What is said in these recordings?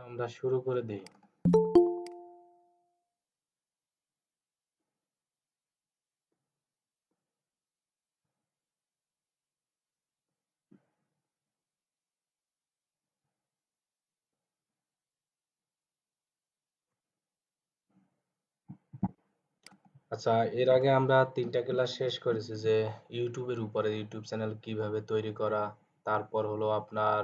আমরা শুরু করে দেই। আচ্ছা, এর আগে আমরা ৩টা ক্লাস শেষ করেছি যে ইউটিউবের উপরে ইউটিউব চ্যানেল কিভাবে তৈরি করা, তারপর হলো আপনার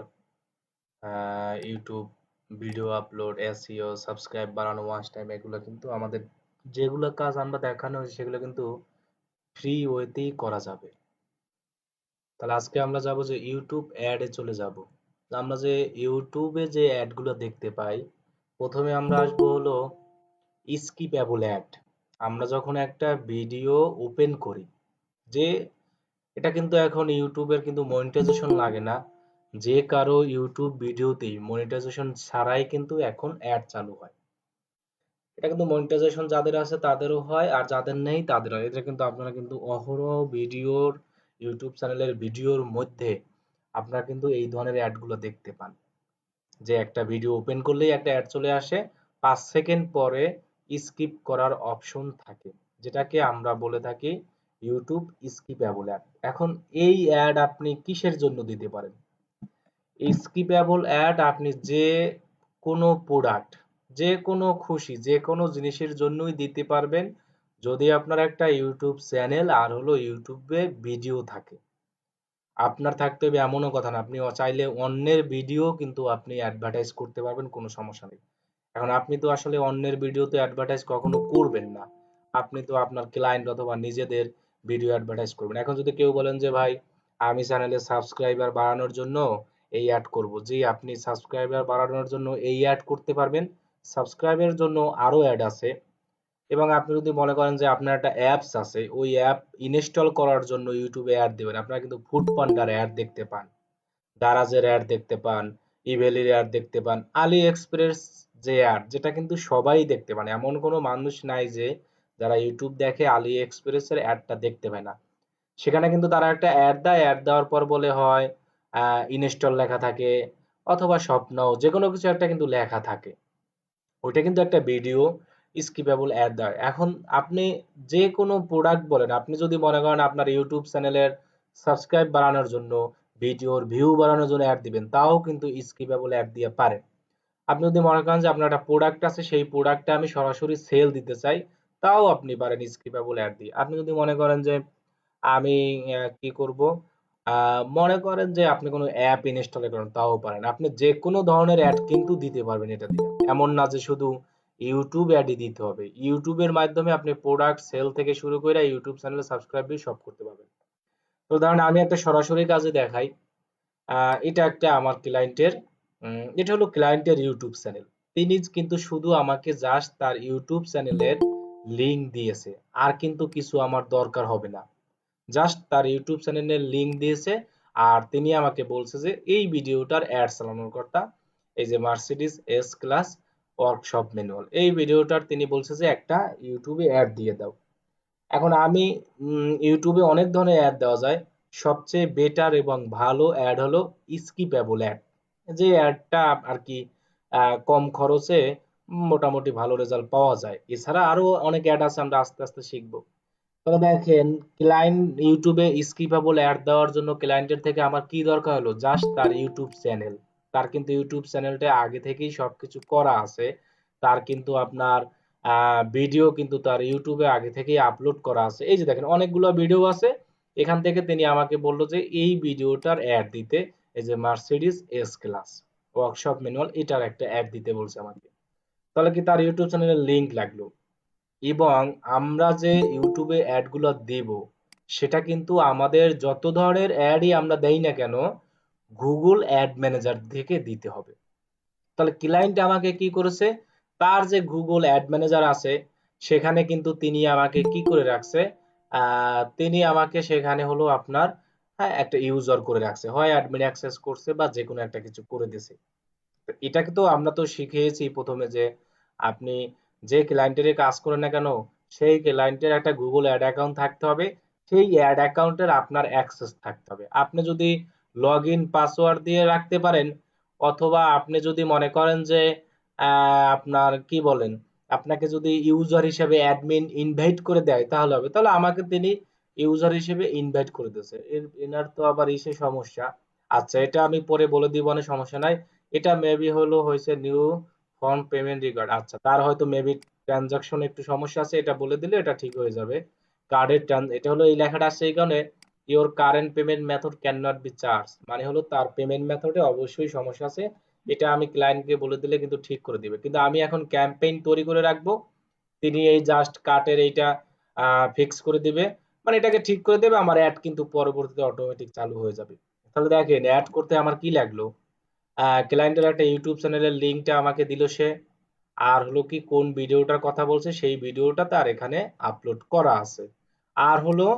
YouTube video upload, SEO, subscribe বাড়ানো, ওয়াচ টাইম, এগুলো কিন্তু আমাদের যেগুলো কাজ আমরা দেখানো হয়েছে সেগুলো কিন্তু ফ্রি ওয়েতেই করা যাবে। তাহলে আজকে আমরা যাব যে ইউটিউব অ্যাডে চলে যাব। আমরা যে ইউটিউবে যে অ্যাডগুলো দেখতে পাই, প্রথমে আমরা আসবো হলো স্কিপেবল অ্যাড। আমরা যখন একটা ভিডিও ওপেন করি, যে এটা কিন্তু এখন ইউটিউবের কিন্তু মনিটাইজেশন লাগে না, যে কারো ইউটিউব ভিডিওতেই মনিটাইজেশন ছাড়াই কিন্তু এখন অ্যাড চালু হয়। এটা কিন্তু মনিটাইজেশন যাদের আছে তাদেরও হয়, আর যাদের নেই তাদের হয়। এটা কিন্তু আপনারা কিন্তু অহরহ ভিডিওর ইউটিউব চ্যানেলের ভিডিওর মধ্যে আপনারা কিন্তু এই ধরনের অ্যাডগুলো দেখতে পান, যে একটা ভিডিও ওপেন করলেই একটা অ্যাড চলে আসে, 5 সেকেন্ড পরে স্কিপ করার অপশন থাকে, যেটাকে আমরা বলে থাকি ইউটিউব স্কিপেবল অ্যাড। এখন এই অ্যাড আপনি কিসের জন্য দিতে পারেন? স্কিপেবল অ্যাড আপনি যে কোনো প্রোডাক্ট, যে কোনো খুশি যে কোনো জিনিসের জন্যই দিতে পারবেন, যদি আপনার একটা ইউটিউব চ্যানেল আর হলো ইউটিউবে ভিডিও থাকে। আপনার থাকতে হবে এমনও কথা না, আপনি চাইলে অন্যের ভিডিও কিন্তু আপনি অ্যাডভার্টাইজ করতে পারবেন, কোনো সমস্যা নেই। এখন আপনি তো আসলে অন্যের ভিডিওতে অ্যাডভার্টাইজ কখনো করবেন না, আপনি তো আপনার ক্লায়েন্ট অথবা নিজেদের ভিডিও অ্যাডভার্টাইজ করবেন। এখন যদি কেউ বলেন যে ভাই আমি চ্যানেলে সাবস্ক্রাইবার বাড়ানোর জন্য এই অ্যাড করব, জি আপনি সাবস্ক্রাইবার বাড়ানোর জন্য এই অ্যাড করতে পারবেন, সাবস্ক্রাইবের জন্য আরো অ্যাড আছে। এবং আপনি যদি মনে করেন যে আপনার একটা অ্যাপস আছে, ওই অ্যাপ ইনস্টল করার জন্য ইউটিউবে অ্যাড দিবেন, আপনারা কিন্তু ফুড পান্ডার অ্যাড দেখতে পান, দারাজের অ্যাড দেখতে পান, ইভেলির অ্যাড দেখতে পান, আলি এক্সপ্রেস যে অ্যাড, যেটা কিন্তু সবাই দেখতে পান, এমন কোনো মানুষ নাই যে যারা ইউটিউব দেখে আলি এক্সপ্রেসের অ্যাডটা দেখতে পায় না। সেখানে কিন্তু তারা একটা অ্যাড দেয়, অ্যাড দেওয়ার পর বলে হয় ইনস্টল লেখা থাকে, অথবা স্বপ্ন, যে কোনো কিছু একটা কিন্তু লেখা থাকে। ওইটা কিন্তু একটা ভিডিও স্কিপেবল অ্যাড দেয়। এখন আপনি যে কোনো প্রোডাক্ট বলেন, আপনি যদি মনে করেন আপনার ইউটিউব চ্যানেলের সাবস্ক্রাইব বাড়ানোর জন্য, ভিডিওর ভিউ বাড়ানোর জন্য অ্যাড দিবেন, তাও কিন্তু স্কিপেবল অ্যাড দিয়ে পারেন। আপনি যদি মনে করেন যে আপনার একটা প্রোডাক্ট আছে, সেই প্রোডাক্টটা আমি সরাসরি সেল দিতে চাই, তাও আপনি পারেন স্কিপেবল অ্যাড দিয়ে। আপনি যদি মনে করেন যে আমি কি করব, মনে করেন যে আপনি কোনো অ্যাপ ইনস্টল করেন, তাও পারেন। আপনি যে কোনো ধরনের অ্যাড কিন্তু দিতে পারবেন এটা দিয়ে। এমন না যে শুধু ইউটিউব অ্যাডই দিতে হবে, ইউটিউবের মাধ্যমে আপনি প্রোডাক্ট সেল থেকে শুরু করে ইউটিউব চ্যানেলে সাবস্ক্রাইব দিয়ে সব করতে পারবেন। তো ধরেন আমি একটা সরাসরি কাজে দেখাই। এটা একটা আমার ক্লায়েন্টের, এটা হলো ক্লায়েন্টের ইউটিউব চ্যানেল। তিনি কিন্তু শুধু আমাকে জাস্ট তার ইউটিউব চ্যানেলের লিংক দিয়েছে, আর কিন্তু কিছু আমার দরকার হবে না। জাস্ট তার ইউটিউব চ্যানেলের লিংক দিয়েছে, আর তিনি আমাকে বলছে যে এই ভিডিওটার অ্যাড চালানোর কথা, এই যে Mercedes S class workshop manual, এই ভিডিওটার তিনি বলছে যে একটা ইউটিউবে অ্যাড দিয়ে দাও। এখন আমি ইউটিউবে অনেক ধরনের অ্যাড দেওয়া যায়, সবচেয়ে বেটার এবং ভালো অ্যাড হলো স্কিপেবল অ্যাড, যে অ্যাডটা আর কি কম খরচে মোটামুটি ভালো রেজাল্ট পাওয়া যায়। এছাড়া আরো অনেক অ্যাড আছে, আমরা আস্তে আস্তে শিখবো। তবে দেখেন, ক্লায়েন্ট ইউটিউবে স্কিপেবল অ্যাড দেওয়ার জন্য ক্লায়েন্টের থেকে আমার কি দরকার হলো, জাস্ট তার ইউটিউব চ্যানেল। তার কিন্তু ইউটিউব চ্যানেলটা আগে থেকেই সবকিছু করা আছে, তার কিন্তু আপনার ভিডিও কিন্তু তার ইউটিউবে আগে থেকেই আপলোড করা আছে। এই যে দেখেন অনেকগুলো ভিডিও আছে, এখান থেকে তিনি আমাকে বললো যে এই ভিডিওটার অ্যাড দিতে, এই যে Mercedes S class workshop manual, এটার একটা অ্যাড দিতে বলছে আমাকে। তাহলে কি তার ইউটিউব চ্যানেলের লিংক লাগলো। এবং আমরা যে ইউটিউবে অ্যাড গুলো দেব, সেটা কিন্তু আমাদের যত ধরনের অ্যাডই আমরা দেই না কেন, গুগল অ্যাড ম্যানেজার থেকে দিতে হবে। তাহলে ক্লায়েন্ট আমাকে কি করেছে, তার যে গুগল অ্যাড ম্যানেজার আছে, সেখানে কিন্তু তিনি আমাকে কি করে রাখছে, তিনি আমাকে সেখানে হলো আপনার একটা ইউজার করে রাখছে, হয় অ্যাডমিন অ্যাক্সেস করছে বা যে কোনো একটা কিছু করে দিছে। এটাকে তো আমরা তো শিখিয়েছি প্রথমে যে আপনি যে ক্লায়েন্টের কাজ করেন না কেন, সেই ক্লায়েন্টের একটা গুগল অ্যাড অ্যাকাউন্ট থাকতে হবে, সেই অ্যাড অ্যাকাউন্টের আপনার অ্যাক্সেস থাকতে হবে। আপনি যদি লগ ইন পাসওয়ার্ড দিয়ে রাখতে পারেন, অথবা আপনি যদি মনে করেন যে আপনার কি বলেন, আপনাকে যদি ইউজার হিসেবে অ্যাডমিন ইনভাইট করে দেয় তাহলে হবে। তাহলে আমাকে তিনি ইউজার হিসেবে ইনভাইট করে দিয়েছে, এনার তো আবার ইসে সমস্যা। আচ্ছা, এটা আমি পরে বলে দিব, অনেক সমস্যা নাই। এটা মেবি হলো হয়েছে নিউ ফর্ম পেমেন্ট রিগার্ড। আচ্ছা, তার হয়তো মেবি ট্রানজাকশন একটু সমস্যা আছে, এটা বলে দিলে এটা ঠিক হয়ে যাবে। কার্ডের এটা হলো এই লেখাটা আসছে এই কারণে, your current payment method can not be charge, মানে হলো তার পেমেন্ট মেথডে অবশ্যই সমস্যা আছে। এটা আমি ক্লায়েন্টকে বলে দিলে কিন্তু ঠিক করে দিবে, কিন্তু আমি এখন ক্যাম্পেইন তৈরি করে রাখবো, তিনি এই জাস্ট কার্টের এইটা ফিক্স করে দিবে, মানে এটাকে ঠিক করে দেবে, আমার অ্যাড কিন্তু পরবর্তীতে অটোমেটিক চালু হয়ে যাবে। তাহলে দেখেন অ্যাড করতে আমার কি লাগলো, ক্লায়েন্টের একটা ইউটিউব চ্যানেলের লিঙ্কটা আমাকে দিল সে, আর হলো কি কোন ভিডিওটার কথা বলছে সেই ভিডিওটা তার এখানে আপলোড করা আছে, আর হলো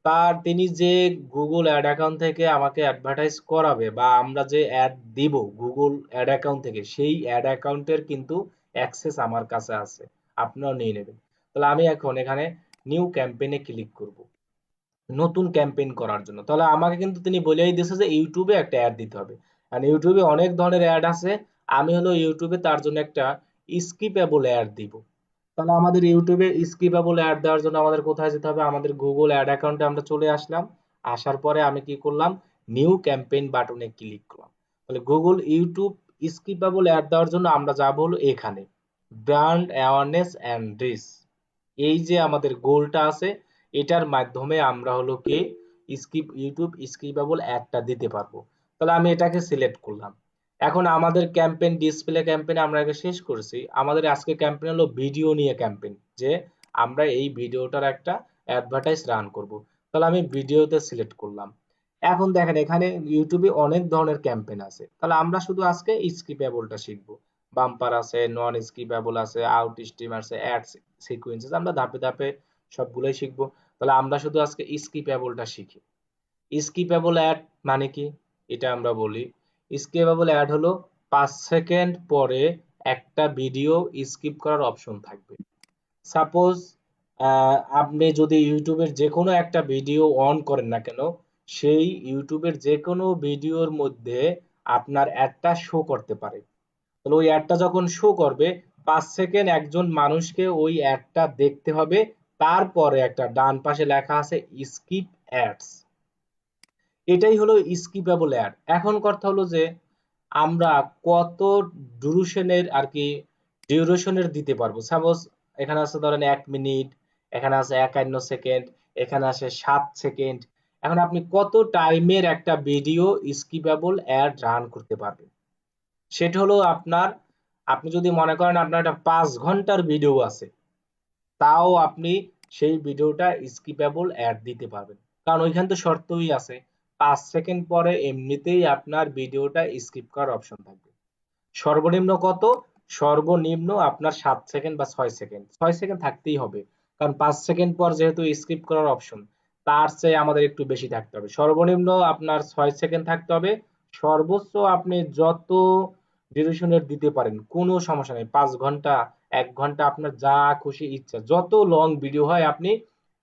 তার তিনি যে গুগল অ্যাড অ্যাকাউন্ট থেকে আমাকে অ্যাডভার্টাইজ করাবে বা আমরা যে অ্যাড দিব গুগল অ্যাড অ্যাকাউন্ট থেকে, সেই অ্যাড অ্যাকাউন্টের কিন্তু অ্যাক্সেস আমার কাছে আছে, আপনারাও নিয়ে নেবেন। তাহলে আমি এখন এখানে নিউ ক্যাম্পেইনে ক্লিক করব নতুন ক্যাম্পেইন করার জন্য। তাহলে আমাকে কিন্তু তিনি বলেই দিয়েছে যে ইউটিউবে একটা অ্যাড দিতে হবে, আর ইউটিউবে অনেক ধরনের অ্যাড আছে, আমি হলো ইউটিউবে তার জন্য একটা স্কিপেবল অ্যাড দিব। তাহলে আমাদের ইউটিউবে স্কিপেবল অ্যাড দেওয়ার জন্য আমাদের কোথায় যেতে হবে, আমাদের গুগল অ্যাড অ্যাকাউন্টে আমরা চলে আসলাম, আসার পরে আমি কি করলাম, নিউ ক্যাম্পেইন বাটনে ক্লিক করলাম। তাহলে গুগল ইউটিউব স্কিপেবল অ্যাড দেওয়ার জন্য আমরা যাব হলো এখানে, ব্র্যান্ড অ্যাওয়ারনেস অ্যান্ড রিচ, এই যে আমাদের গোলটা আছে, এটার মাধ্যমে আমরা হলো কি ইউটিউব স্কিপেবল অ্যাডটা দিতে পারবো। তাহলে আমি এটাকে সিলেক্ট করলাম। এখন আমাদের ক্যাম্পেইন ডিসপ্লে ক্যাম্পেইন আমরা আগে শেষ করেছি, আমাদের আজকে ক্যাম্পেইন হলো ভিডিও নিয়ে ক্যাম্পেইন, যে আমরা এই ভিডিওটার একটা অ্যাডভার্টাইজ রান করব। তাহলে আমি ভিডিওতে সিলেক্ট করলাম। এখন দেখেন এখানে ইউটিউবে অনেক ধরনের ক্যাম্পেইন আছে, তাহলে আমরা শুধু আজকে স্কিপেবলটা শিখবো। বাম্পার আছে, নন স্কিপেবল আছে, আউট স্ট্রিম আছে, অ্যাড সিকোয়েন্সেস, আমরা ধাপে ধাপে সবগুলোই শিখবো। তাহলে আমরা শুধু আজকে স্কিপেবলটা শিখি। স্কিপেবল অ্যাড মানে কি, এটা আমরা বলি। স্কিপেবল অ্যাড হলো 5 সেকেন্ড পরে একটা ভিডিও স্কিপ করার অপশন থাকবে। সাপোজ আপনি যদি ইউটিউবের যে কোনো একটা ভিডিও অন করেন না কেন, সেই ইউটিউবের যে কোনো ভিডিওর মধ্যে আপনার অ্যাডটা শো করতে পারে। তাহলে ওই অ্যাডটা যখন শো করবে, 5 সেকেন্ড একজন মানুষকে ওই অ্যাডটা দেখতে হবে, তারপরে একটা ডান পাশে লেখা আছে স্কিপ অ্যাডস, এটাই হলো স্কিপেবল অ্যাড। এখন কথা হলো যে আমরা কত ডিউরেশনের আর কি ডিউরেশনের দিতে পারবো। সাপোজ এখানে আছে ধরেন 1 মিনিট, এখানে আছে 51 সেকেন্ড, এখানে আছে 7 সেকেন্ড। এখন আপনি কত টাইমের একটা ভিডিও স্কিপেবল অ্যাড রান করতে পারবেন, সেটা হলো আপনার, আপনি যদি মনে করেন আপনার একটা 5 ঘন্টার ভিডিও আছে, তাও আপনি সেই ভিডিওটা স্কিপেবল অ্যাড দিতে পারবেন, কারণ ওইখানে তো শর্তই আছে 5 সেকেন্ড পরে এমনিতেই আপনার ভিডিওটা স্কিপ করার অপশন থাকবে। সর্বনিম্ন কত, সর্বনিম্ন আপনার 7 সেকেন্ড বা 6 সেকেন্ড, 6 সেকেন্ড থাকতেই হবে, কারণ 5 সেকেন্ড পর যেহেতু স্কিপ করার অপশন, তার চেয়ে আমাদের একটু বেশি থাকতে হবে। সর্বনিম্ন আপনার 6 সেকেন্ড থাকতে হবে, সর্বোচ্চ আপনি যত ডিউরেশনের দিতে পারেন কোনো সমস্যা নেই, 5 ঘন্টা, 1 ঘন্টা, আপনার যা খুশি ইচ্ছা যত লং ভিডিও হয় আপনি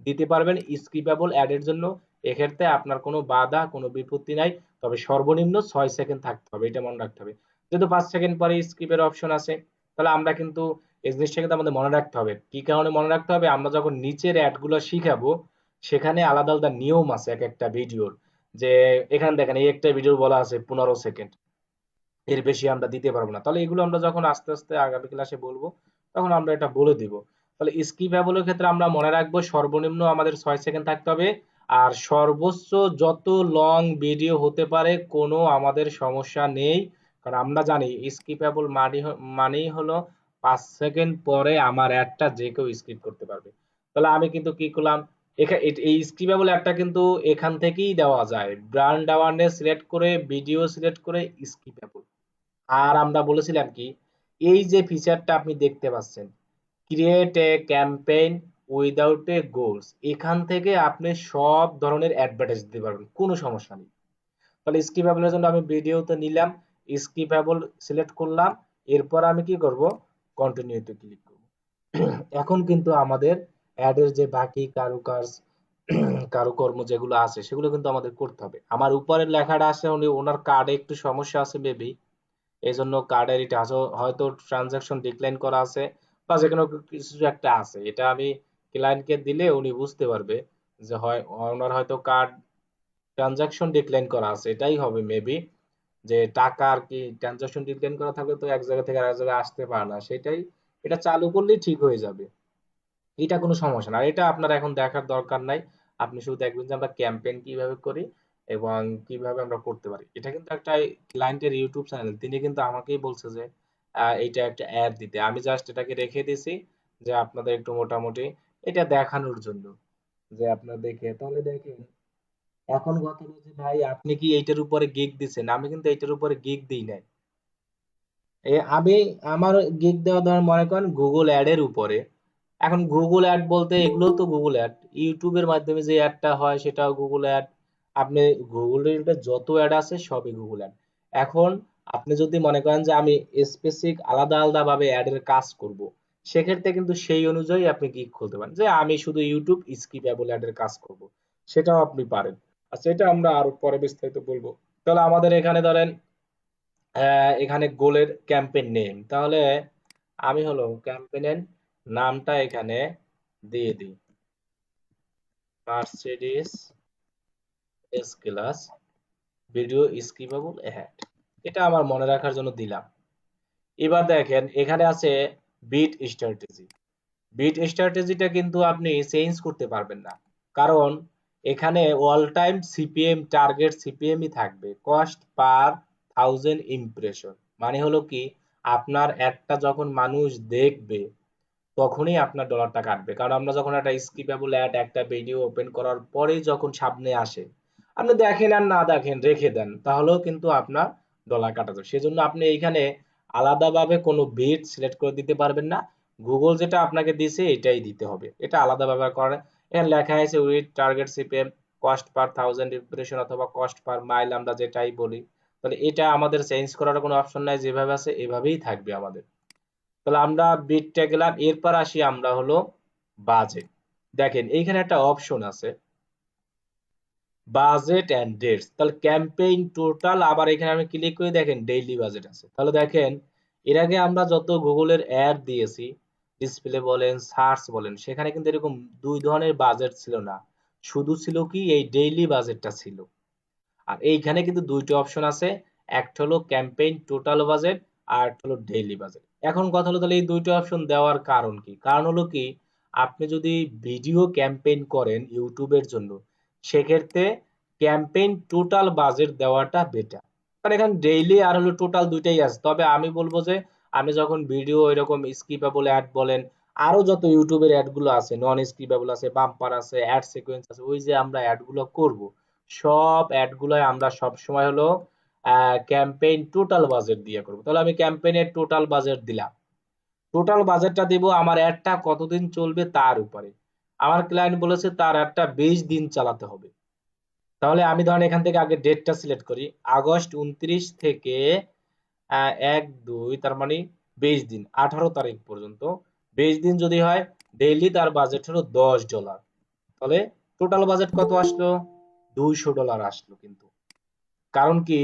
দিতে পারবেন স্কিপেবল অ্যাডের জন্য। এক্ষেত্রে আপনার কোনো বাধা কোনো বিপত্তি নাই, তবে সর্বনিম্ন 6 সেকেন্ড থাকতে হবে, এটা মনে রাখতে হবে। যেহেতু 5 সেকেন্ড পরে স্কিপের অপশন আছে, তাহলে আমরা কিন্তু এই জিনিসটা কিন্তু আমাদের মনে রাখতে হবে। কি কারণে মনে রাখতে হবে, আমরা যখন নিচের অ্যাড গুলো শিখাবো সেখানে আলাদা আলাদা নিয়ম আছে এক একটা ভিডিওর, যে এখানে দেখেন এই একটা ভিডিও বলা আছে 15 সেকেন্ড, এর বেশি আমরা দিতে পারবো না। তাহলে এগুলো আমরা যখন আস্তে আস্তে আগামী ক্লাসে বলবো তখন আমরা এটা বলে দিব। তাহলে স্কিপেবলের ক্ষেত্রে আমরা মনে রাখবো সর্বনিম্ন আমাদের 6 সেকেন্ড থাকতে হবে, আর সর্বোচ্চ যত লং ভিডিও হতে পারে কোনো আমাদের সমস্যা নেই, কারণ আমরা জানি স্কিপেবল মানেই হলো 5 সেকেন্ড পরে আমার অ্যাডটা যে কেউ স্কিপ করতে পারবে। তাহলে আমি কিন্তু কি করলাম, এই স্কিপেবল অ্যাডটা কিন্তু এখান থেকেই দেওয়া যায়, ব্র্যান্ড অ্যাওয়ারনেস সিলেক্ট করে ভিডিও সিলেক্ট করে স্কিপেবল। আর আমরা বলেছিলাম কি, এই যে ফিচারটা আপনি দেখতে পাচ্ছেন, create a campaign without a goals, এখান থেকে আপনি সব ধরনের অ্যাডভার্টাইজ দিতে পারবেন, কোনো সমস্যা নেই। তাহলে স্কিপেবলের জন্য আমি ভিডিওতে নিলাম, স্কিপেবল সিলেক্ট করলাম, এরপর আমি কি করব, কন্টিনিউতে ক্লিক করব। এখন কিন্তু আমাদের অ্যাডের যে বাকি কারুকর্ম যেগুলো আছে সেগুলো কিন্তু আমাদের করতে হবে। আমার উপরের লেখাটা আছে, উনি ওনার কার্ডে একটু সমস্যা আছে মেবি, এই জন্য কার্ডের এটা হয়তো ট্রানজাকশন ডিক্লাইন করা আছে বা যে কোনো কিছু একটা আছে। এটা আমি ক্লায়েন্টকে দিলে উনি বুঝতে পারবে যে হয় ওনার হয়তো কার্ড ট্রানজাকশন ডিক্লাইন করা আছে, এটাই হবে মেবি। যে টাকা আর কি ট্রানজাকশন ডিক্লাইন করা থাকলে তো এক জায়গা থেকে আরেক জায়গায় আসতে পারে না, সেটাই। এটা চালু করলেই ঠিক হয়ে যাবে, এটা কোনো সমস্যা না। আর এটা আপনার এখন দেখার দরকার নাই, আপনি শুধু দেখবেন যে আমরা ক্যাম্পেইন কিভাবে করি এবং কিভাবে আমরা করতে পারি। এটা কিন্তু একটা ক্লায়েন্টের ইউটিউব চ্যানেল, তিনি কিন্তু আমাকেই বলছে যে এইটা একটা অ্যাড দিতে, আমি জাস্ট এটাকে রেখে দিছি যে আপনাদের একটু মোটামুটি এটা দেখানোর জন্য, যে আপনারা দেখে তাহলে দেখেন। এখন কথা হলো যে ভাই আপনি কি এইটার উপরে গিগ দিছেন, আমি কিন্তু এইটার উপরে গিগ দিই নাই। আমি আমার গিগ দেওয়া ধরেন মনে করেন গুগল অ্যাড এর উপরে। এখন গুগল অ্যাড বলতে এগুলো তো গুগল অ্যাড, ইউটিউবের মাধ্যমে যে অ্যাডটা হয় সেটাও গুগল অ্যাড। আপনি গুগলের যত অ্যাড আছে সবই গুগল অ্যাড। এখন আপনি যদি মনে করেন যে আমি স্পেসিফিক আলাদা আলাদা ভাবে অ্যাডের কাজ করব, সেক্ষেত্রে কিন্তু সেই অনুযায়ী আপনি গিগ খুলতে পারেন, যে আমি শুধু ইউটিউব স্কিপেবল অ্যাডের কাজ করব, সেটাও আপনি পারেন। আচ্ছা, এটা আমরা আরো পরে বিস্তারিত বলবো। তাহলে আমাদের এখানে ধরেন এখানে গোলের ক্যাম্পেইন নেম, তাহলে আমি হলো ক্যাম্পেইনের নামটা এখানে দিয়ে দিই Mercedes S class video skippable ad. এটা আমার মনে রাখার জন্য দিলাম। এবার দেখেন এখানে আছে বিট স্ট্র্যাটেজি। বিট স্ট্র্যাটেজিটা কিন্তু আপনি চেঞ্জ করতে পারবেন না, কারণ এখানে অল টাইম সিপিএম টার্গেট সিপিএমই থাকবে, কস্ট পার থাউজেন্ড ইমপ্রেশন। মানে হলো কি, আপনার অ্যাডটা যখন মানুষ দেখবে তখনই আপনার ডলারটা কাটবে। কারণ আমরা যখন একটা স্কিপেবল অ্যাড একটা ভিডিও ওপেন করার পরেই যখন সামনে আসে, আপনি দেখেন আর না দেখেন রেখে দেন, তাহলেও কিন্তু আপনার ডলার কাটা যাবে। সেজন্য আপনি এইখানে আলাদাভাবে কোনো বিট সিলেক্ট করে দিতে পারবেন না, গুগল যেটা আপনাকে দিছে এটাই দিতে হবে, এটা আলাদা ব্যবহার করেন। এখানে লেখা আছে with target CPM, cost per thousand impression অথবা কস্ট পার মাইল, আমরা যেটাই বলি। তাহলে এটা আমাদের চেঞ্জ করার কোনো অপশন নাই, যেভাবে আছে এভাবেই থাকবে আমাদের। তাহলে আমরা বিটটা গেলাম, এরপর আসি আমরা হলো বাজেট। দেখেন এইখানে একটা অপশন আছে বাজেট এন্ড ডেটস, তাহলে ক্যাম্পেইন টোটাল, আবার এখানে আমি ক্লিক করে দেখেন ডেইলি বাজেট আছে। তাহলে দেখেন এর আগে আমরা যত গুগলের অ্যাড দিয়েছি, ডিসপ্লে বলেন সার্চ বলেন, সেখানে কিন্তু এরকম দুই ধরনের বাজেট ছিল না, শুধু ছিল কি এই ডেইলি বাজেটটা ছিল। আর এইখানে কিন্তু দুইটা অপশন আছে, একটা হলো ক্যাম্পেইন টোটাল বাজেট আর একটা হলো ডেইলি বাজেট। এখন কথা হলো তাহলে এই দুইটা অপশন দেওয়ার কারণ কি? কারণ হলো কি, আপনি যদি ভিডিও ক্যাম্পেইন করেন ইউটিউবের জন্য, সেক্ষেত্রে ক্যাম্পেইন টোটাল বাজেট দেওয়াটা বেটার। কারণ এখানে ডেইলি আর হলো টোটাল দুইটাই আছে। তবে আমি বলবো যে আমি যখন ভিডিও এরকম স্কিপেবল অ্যাড বলেন, আরো যত ইউটিউবের অ্যাড গুলো আছে, নন স্কিপেবল আছে, বাম্পার আছে, অ্যাড সিকোয়েন্স আছে, ওই যে আমরা অ্যাড গুলো করবো, সব অ্যাড গুলাই আমরা সব সময় হলো ক্যাম্পেইন টোটাল বাজেট দিয়ে করবো। তাহলে আমি ক্যাম্পেইনের টোটাল বাজেট দিলাম, টোটাল বাজেটটা দিব আমার অ্যাডটা কতদিন চলবে তার উপরে। আমার ক্লায়েন্ট বলেছে তার অ্যাডটা 20 দিন চালাতে হবে। তাহলে আমি ধরেন এখান থেকে আগে ডেটটা সিলেক্ট করি, আগস্ট 29 থেকে 1-2, তার মানে 20 দিন, 18 তারিখ পর্যন্ত। 20 দিন যদি হয়, ডেইলি তার বাজেট হলো $10। তাহলে টোটাল বাজেট কত আসলো? $200 আসলো। কিন্তু কারণ কি,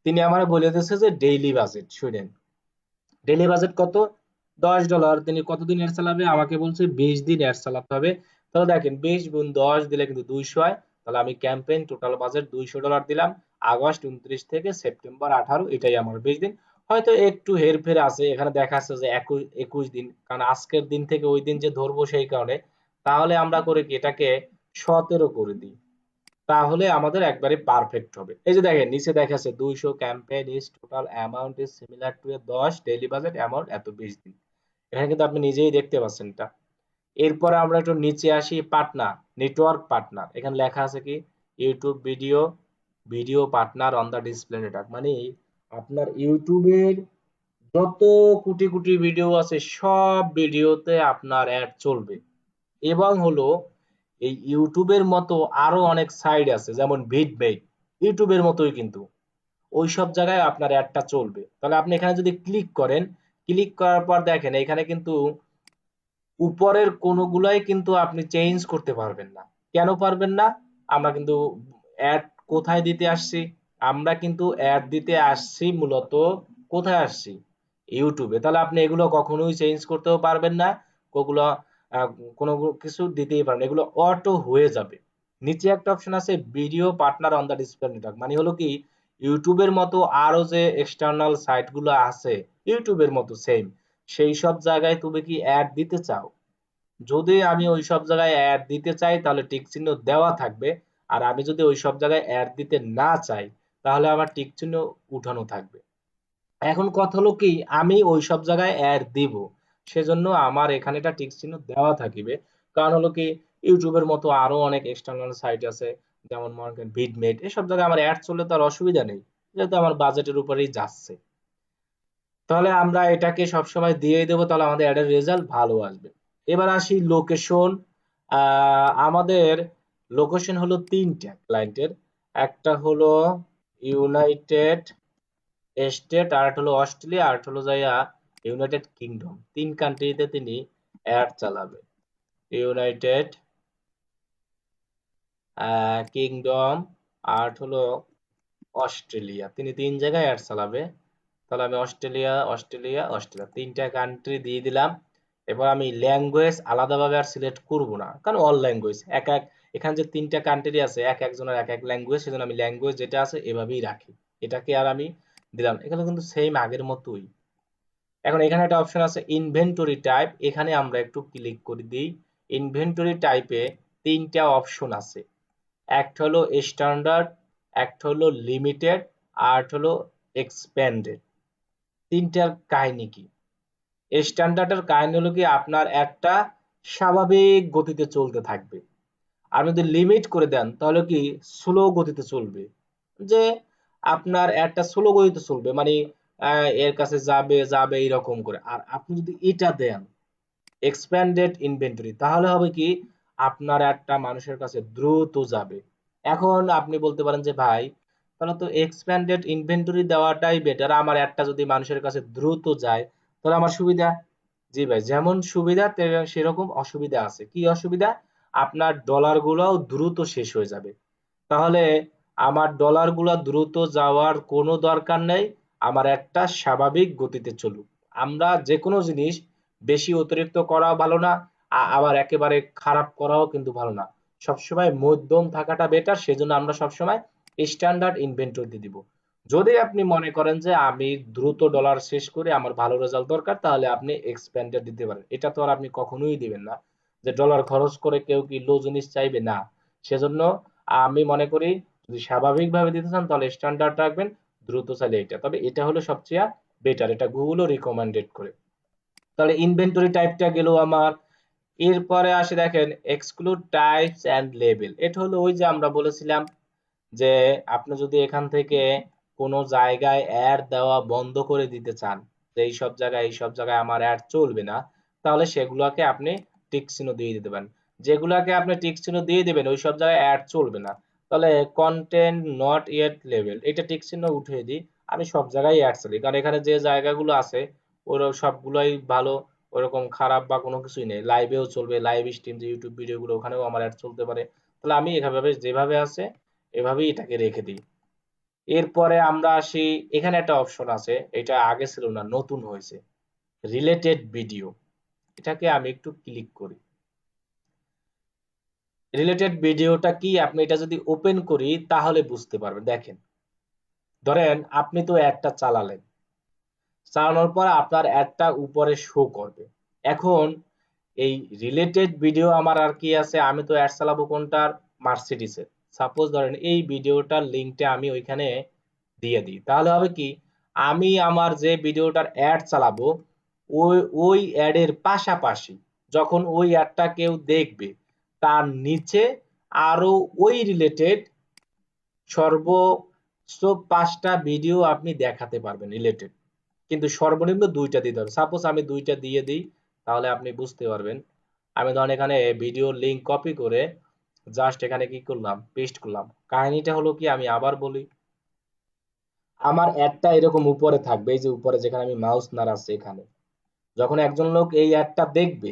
তিনি আমার বলে দিয়েছে যে ডেইলি বাজেট, শুনেন ডেইলি বাজেট কত, $10। তিনি কতদিন অ্যাড চালাবে, আমাকে বলছে 20 দিন অ্যাড চালাতে হবে। তাহলে দেখেন 20 গুণ 10 দিলে কিন্তু 200 হয়। তাহলে আমি ক্যাম্পেইন টোটাল বাজেট $200 দিলাম, আগস্ট 29 থেকে সেপ্টেম্বর 18, এটাই আমার 20 দিন। হয়তো একটু হেরফের আছে, এখানে দেখা যাচ্ছে যে 21 দিন, কারণ আজকের দিন থেকে ওই দিন যে ধরবো সেই কারণে। তাহলে আমরা করে কি এটাকে 17 করে দিই, তাহলে আমাদের একবারে পারফেক্ট হবে। এই যে দেখেন নিচে দেখাচ্ছে 200 campaign is total amount is similar to A 10 daily budget amount এত 20 দিন। এখানে কিন্তু আপনি নিজেই দেখতে পাচ্ছেন এটা। এরপরে আমরা একটু নিচে আসি, পার্টনার, নেটওয়ার্ক পার্টনার, এখানে লেখা আছে কি YouTube video, video partner on the display network, মানে আপনার ইউটিউবের যত কোটি কোটি ভিডিও আছে সব ভিডিওতে আপনার অ্যাড চলবে। এবং হলো এই ইউটিউবের মতো আরো অনেক সাইট আছে যেমন ভিডমেট, ইউটিউবের মতোই কিন্তু ওইসব জায়গায় আপনার অ্যাডটা চলবে। তাহলে আপনি এখানে যদি ক্লিক করেন, ক্লিক করার পর দেখেন এখানে কিন্তু উপরের কোনগুলাই কিন্তু আপনি চেঞ্জ করতে পারবেন না। কেন পারবেন না? আমরা কিন্তু অ্যাড কোথায় দিতে আসছি, আমরা কিন্তু অ্যাড দিতে আসছি মূলত কোথায় আসছি? ইউটিউবে। তাহলে আপনি এগুলো কখনোই চেঞ্জ করতেও পারবেন না, ওগুলো আহ, কোনো কিছু দিতেই পারবেন না। এগুলো অটো হয়ে যাবে। নিচে একটা অপশন আছে video partner on the display network, মানে হলো কি ইউটিউবের মতো আরো যে এক্সটার্নাল সাইট গুলো আছে ইউটিউবের মতো সেম, সেই সব জায়গায় তুমি কি অ্যাড দিতে চাও? যদি আমি ওই সব জায়গায় অ্যাড দিতে চাই তাহলে টিক চিহ্ন দেওয়া থাকবে, আর আমি যদি ওই সব জায়গায় অ্যাড দিতে না চাই তাহলে আমার টিক চিহ্ন উঠানো থাকবে। এখন কথা হলো কি আমি ওই সব জায়গায় অ্যাড দিব, সেজন্য আমার এখানে একটা টিক চিহ্ন দেওয়া থাকিবে। কারণ হলো কি ইউটিউবের মতো আরো অনেক এক্সটার্নাল সাইট আছে, যেমন মনে করেন ভিডমেট, এসব জায়গায় আমার অ্যাড চললে তো আর অসুবিধা নেই, যেহেতু আমার বাজেটের উপরেই যাচ্ছে। তাহলে আমরা এটাকে সবসময় দিয়ে দেবো, তাহলে আমাদের অ্যাডের রেজাল্ট ভালো আসবে। এবার আসি লোকেশন। আমাদের লোকেশন হলো তিনটা ক্লায়েন্টের, একটা হলো ইউনাইটেড স্টেট, আর একটা হলো অস্ট্রেলিয়া, আর একটা হলো যাইয়া ইউনাইটেড কিংডম। তিন কান্ট্রিতে তিনি অ্যাড চালাবে। ইউনাইটেড কিংডম, আর হলো অস্ট্রেলিয়া, তিনি তিন জায়গায় অ্যাড চালাবে। তাহলে আমি অস্ট্রেলিয়া অস্ট্রেলিয়া অস্ট্রেলিয়া তিনটা কান্ট্রি দিয়ে দিলাম। এবার আমি ল্যাঙ্গুয়েজ আলাদাভাবে আর সিলেক্ট করব না, কারণ অল ল্যাঙ্গুয়েজ এক এক, এখানে যে তিনটা কান্ট্রি আছে এক একজনের এক এক ল্যাঙ্গুয়েজ, সেজন্য আমি ল্যাঙ্গুয়েজ যেটা আছে এভাবেই রাখি। এটাকে আর আমি দিলাম, এখানে কিন্তু সেম আগের মতোই। এখন এখানে একটা অপশন আছে ইনভেন্টরি টাইপ, এখানে আমরা একটু ক্লিক করে দিই। ইনভেন্টরি টাইপে তিনটা অপশন আছে, একটা হলো স্ট্যান্ডার্ড, একটা হলো লিমিটেড, আর একটা হলো এক্সপ্যান্ডেড। তিনটার কাহিনী কি? স্ট্যান্ডার্ডের কাহিনী হলো কি আপনার একটা স্বাভাবিক গতিতে চলতে থাকবে। আর যদি লিমিট করে দেন তাহলে কি স্লো গতিতে চলবে, যে আপনার একটা স্লো গতিতে চলবে, মানে এর কাছে যাবে যাবে এরকম করে। আর আপনি যদি এটা দেন এক্সপ্যান্ডেড ইনভেন্টরি, তাহলে হবে কি আপনার একটা মানুষের কাছে দ্রুত যাবে। এখন আপনি বলতে পারেন যে ভাই তাহলে তো এক্সপ্যান্ডেড ইনভেন্টরি দেওয়াটাই বেটার, আমার একটা যদি মানুষের কাছে দ্রুত যায় তাহলে আমার সুবিধা। জি ভাই, যেমন সুবিধা সেরকম অসুবিধা আছে। কি অসুবিধা? আপনার ডলার গুলাও দ্রুত শেষ হয়ে যাবে। তাহলে আমার ডলার গুলা দ্রুত যাওয়ার কোনো দরকার নেই, আমার একটা স্বাভাবিক গতিতে চলুক। আমরা যে কোনো জিনিস বেশি অতিরিক্ত করাও ভালো না, আবার একেবারে খারাপ করাও কিন্তু ভালো না। সবসময় মধ্যম থাকাটা বেটার, সেজন্য আমরা সবসময় স্ট্যান্ডার্ড ইনভেন্টরি দিব। যদি আপনি মনে করেন যে আমি দ্রুত ডলার শেষ করে আমার ভালো রেজাল্ট দরকার, তাহলে আপনি এক্সপ্যান্ডেড দিতে পারেন। এটা তো আর আপনি কখনোই দিবেন না, যে ডলার খরচ করে কেউ কি লো জিনিস চাইবে না। সেজন্য আমি মনে করি যদি স্বাভাবিকভাবে দিতে চান তাহলে স্ট্যান্ডার্ড রাখবেন, দ্রুত চাইলে এটা। তবে এটা হলো সবচেয়ে বেটার, এটা গুগলও রিকমেন্ডেড করে। তাহলে ইনভেন্টরি টাইপটা গেল আমার। এরপরে আসে দেখেন এক্সক্লুড টাইপস এন্ড লেবেল। এটা হলো ওই যে আমরা বলেছিলাম যে আপনি যদি এখান থেকে কোনো জায়গায় অ্যাড দেওয়া বন্ধ করে দিতে চান, যে এই সব জায়গায় আমার অ্যাড চলবে না, তাহলে সেগুলোকে আপনি টিক চিহ্ন দিয়ে দিতে পারেন। যেগুলাকে আপনি টিক চিহ্ন দিয়ে দিবেন ওই সব জায়গায় অ্যাড চলবে না, তাহলে কন্টেন্ট নট ইয়েট লেভেল এটা টিক চিহ্ন উঠিয়ে দিই। আমি সব জায়গায় অ্যাড চালাই, কারণ এখানে যে জায়গাগুলো আছে ওরা সবগুলোই ভালো, ওরকম খারাপ বা কোনো কিছুই নেই। লাইভেও চলবে, লাইভ স্ট্রিম যে ইউটিউব ভিডিওগুলো ওখানেও আমার অ্যাড চলতে পারে। তাহলে আমি এভাবে যেভাবে আছে এভাবেই এটাকে রেখে দিই। এরপরে আমরা আসি, এখানে একটা অপশন আছে, এটা আগে ছিল না, নতুন হয়েছে, রিলেটেড ভিডিও। এটাকে আমি একটু ক্লিক করি। রিলেটেড ভিডিওটা কি আপনি এটা যদি ওপেন করি তাহলে বুঝতে পারবেন। দেখেন, ধরেন আপনি তো অ্যাডটা চালালেন, চালানোর পর আপনার অ্যাডটা উপরে শো করবে। এখন এই রিলেটেড ভিডিও আমার আর কি আছে, আমি তো অ্যাড চালাবো কোনটার, মার্সিডিজের। সাপোজ ধরেন এই ভিডিওটার লিঙ্কটা আমি ওইখানে দিয়ে দিই, তাহলে হবে কি আমি আমার যে ভিডিওটার অ্যাড চালাবো ওই ওই অ্যাডের পাশাপাশি যখন ওই অ্যাডটা কেউ দেখবে তার নিচে আরো ওই রিলেটেড সর্বোচ্চ 5টা ভিডিও আপনি দেখাতে পারবেন রিলেটেড, কিন্তু সর্বনিম্ন 2টা দিতে হবে। সাপোজ আমি 2টা দিয়ে দিই, তাহলে আপনি বুঝতে পারবেন। আমি ধরেন এখানে ভিডিও লিংক কপি করে জাস্ট এখানে কি করলাম, পেস্ট করলাম। কাহিনীটা হলো কি আমি আবার বলি, আমার অ্যাডটা এরকম উপরে থাকবে, এই যে উপরে যেখানে আমি মাউস নাড়াচ্ছি এখানে, যখন একজন লোক এই অ্যাডটা দেখবে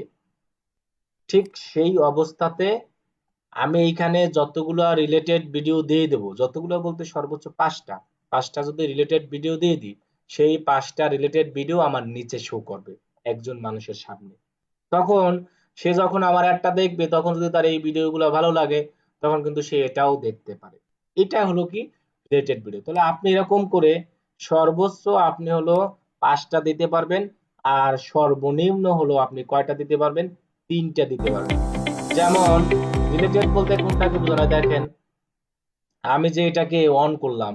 ঠিক সেই অবস্থাতে আমি এইখানে যতগুলো রিলেটেড ভিডিও দিয়ে দেবো, যতগুলো বলতে সর্বোচ্চ 5টা, 5টা যদি রিলেটেড ভিডিও দিয়ে দিই, সেই 5টা রিলেটেড ভিডিও আমার নিচে শো করবে একজন মানুষের সামনে। তখন সে যখন আমার অ্যাডটা দেখবে, তখন যদি তার এই ভিডিওগুলো ভালো লাগে, তখন কিন্তু সে এটাও দেখতে পারে। এটা হলো কি রিলেটেড ভিডিও। তাহলে আপনি এরকম করে সর্বোচ্চ আপনি হলো 5টা দিতে পারবেন, আর সর্বনিম্ন হলো আপনি কয়টা দিতে পারবেন? 3টা দিতে পারবেন। যেমন রিলেটেড বলতে কোনটাকে বোঝানো হয় দেখেন, আমি যে এটাকে অন করলাম,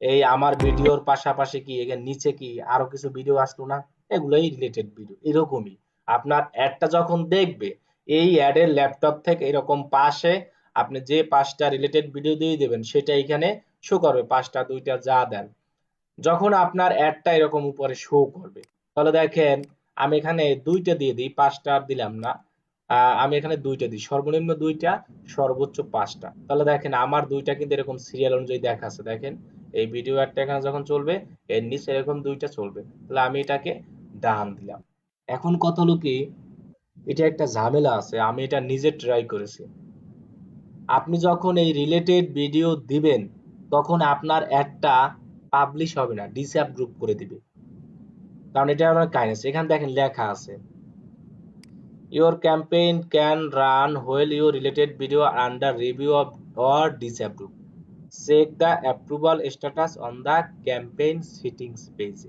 এই আমার ভিডিওর পাশাপাশি কি এর নিচে কি আরো কিছু ভিডিও আসলো না? এগুলোই রিলেটেড ভিডিও। এরকমই আপনার অ্যাডটা যখন দেখবে, এই অ্যাডের ল্যাপটপ থেকে এরকম পাশে আপনি যে 5টা রিলেটেড ভিডিও দিয়ে দেবেন, সেটা এখানে শো করবে, 5টা 2টা যা দেন। যখন আপনার অ্যাডটা এরকম উপরে শো করবে, তাহলে দেখেন আমি এখানে 2টা দিয়ে দিই, 5টা আর দিলাম না। আমি এখানে 2টা দিই, সর্বনিম্ন 2টা, সর্বোচ্চ 5টা। তাহলে দেখেন আমার 2টা কিন্তু এরকম সিরিয়াল অনুযায়ী দেখাচ্ছে। দেখেন এই ভিডিও অ্যাডটা এখানে যখন চলবে, এর নিচে এরকম 2টা চলবে। তাহলে আমি এটাকে ডান দিলাম। এখন কথা হলো কি, এটা একটা ঝামেলা আছে, আমি এটা নিজে ট্রাই করেছি। আপনি যখন এই রিলেটেড ভিডিও দিবেন, তখন আপনার অ্যাডটা পাবলিশ হবে না, ডিসঅ্যাপ্রুভ করে দিবে। কারণ এটা আমার কাইন্ডনেস, এখানে দেখেন লেখা আছে, your campaign can run while your related video are under review of or disapprove. Check the approval status on the campaign settings page.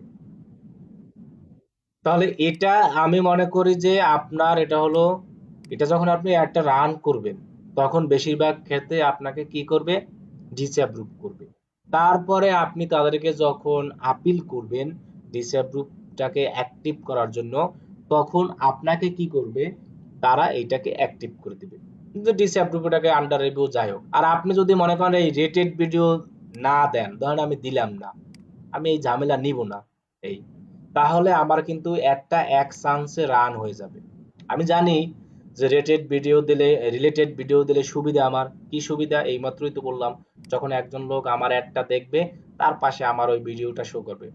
তাহলে এটা আমি মনে করি যে আপনার এটা হলো, এটা যখন আপনি একটা রান করবেন, তখন বেশিরভাগ ক্ষেত্রে আপনাকে কি করবে? ডিসঅ্যাপ্রুভ করবে। তারপরে আপনি তাদেরকে যখন আপিল করবেন ডিসঅ্যাপ্রুভটাকে অ্যাক্টিভ করার জন্য, তখন আপনাকে কি করবে? তারা এইটাকে অ্যাক্টিভ করে দিবে। কিন্তু ডিসঅ্যাপ্রুভটাকে আন্ডার রিভিউ যাই হোক। আর আপনি যদি মনে করেন এই রেটেড ভিডিও না দেন, ধরেন আমি দিলাম না, আমি এই ঝামেলা নিব না, এই, তাহলে আমার কিন্তু একটা এক চান্সে রান হয়ে যাবে। আমি জানি যে রেটেড ভিডিও দিলে, রিলেটেড ভিডিও দিলে সুবিধা, আমার কি সুবিধা? এই মাত্রই তো বললাম, যখন একজন লোক আমার অ্যাডটা দেখবে, তার পাশে আমার ওই ভিডিওটা শো করবে।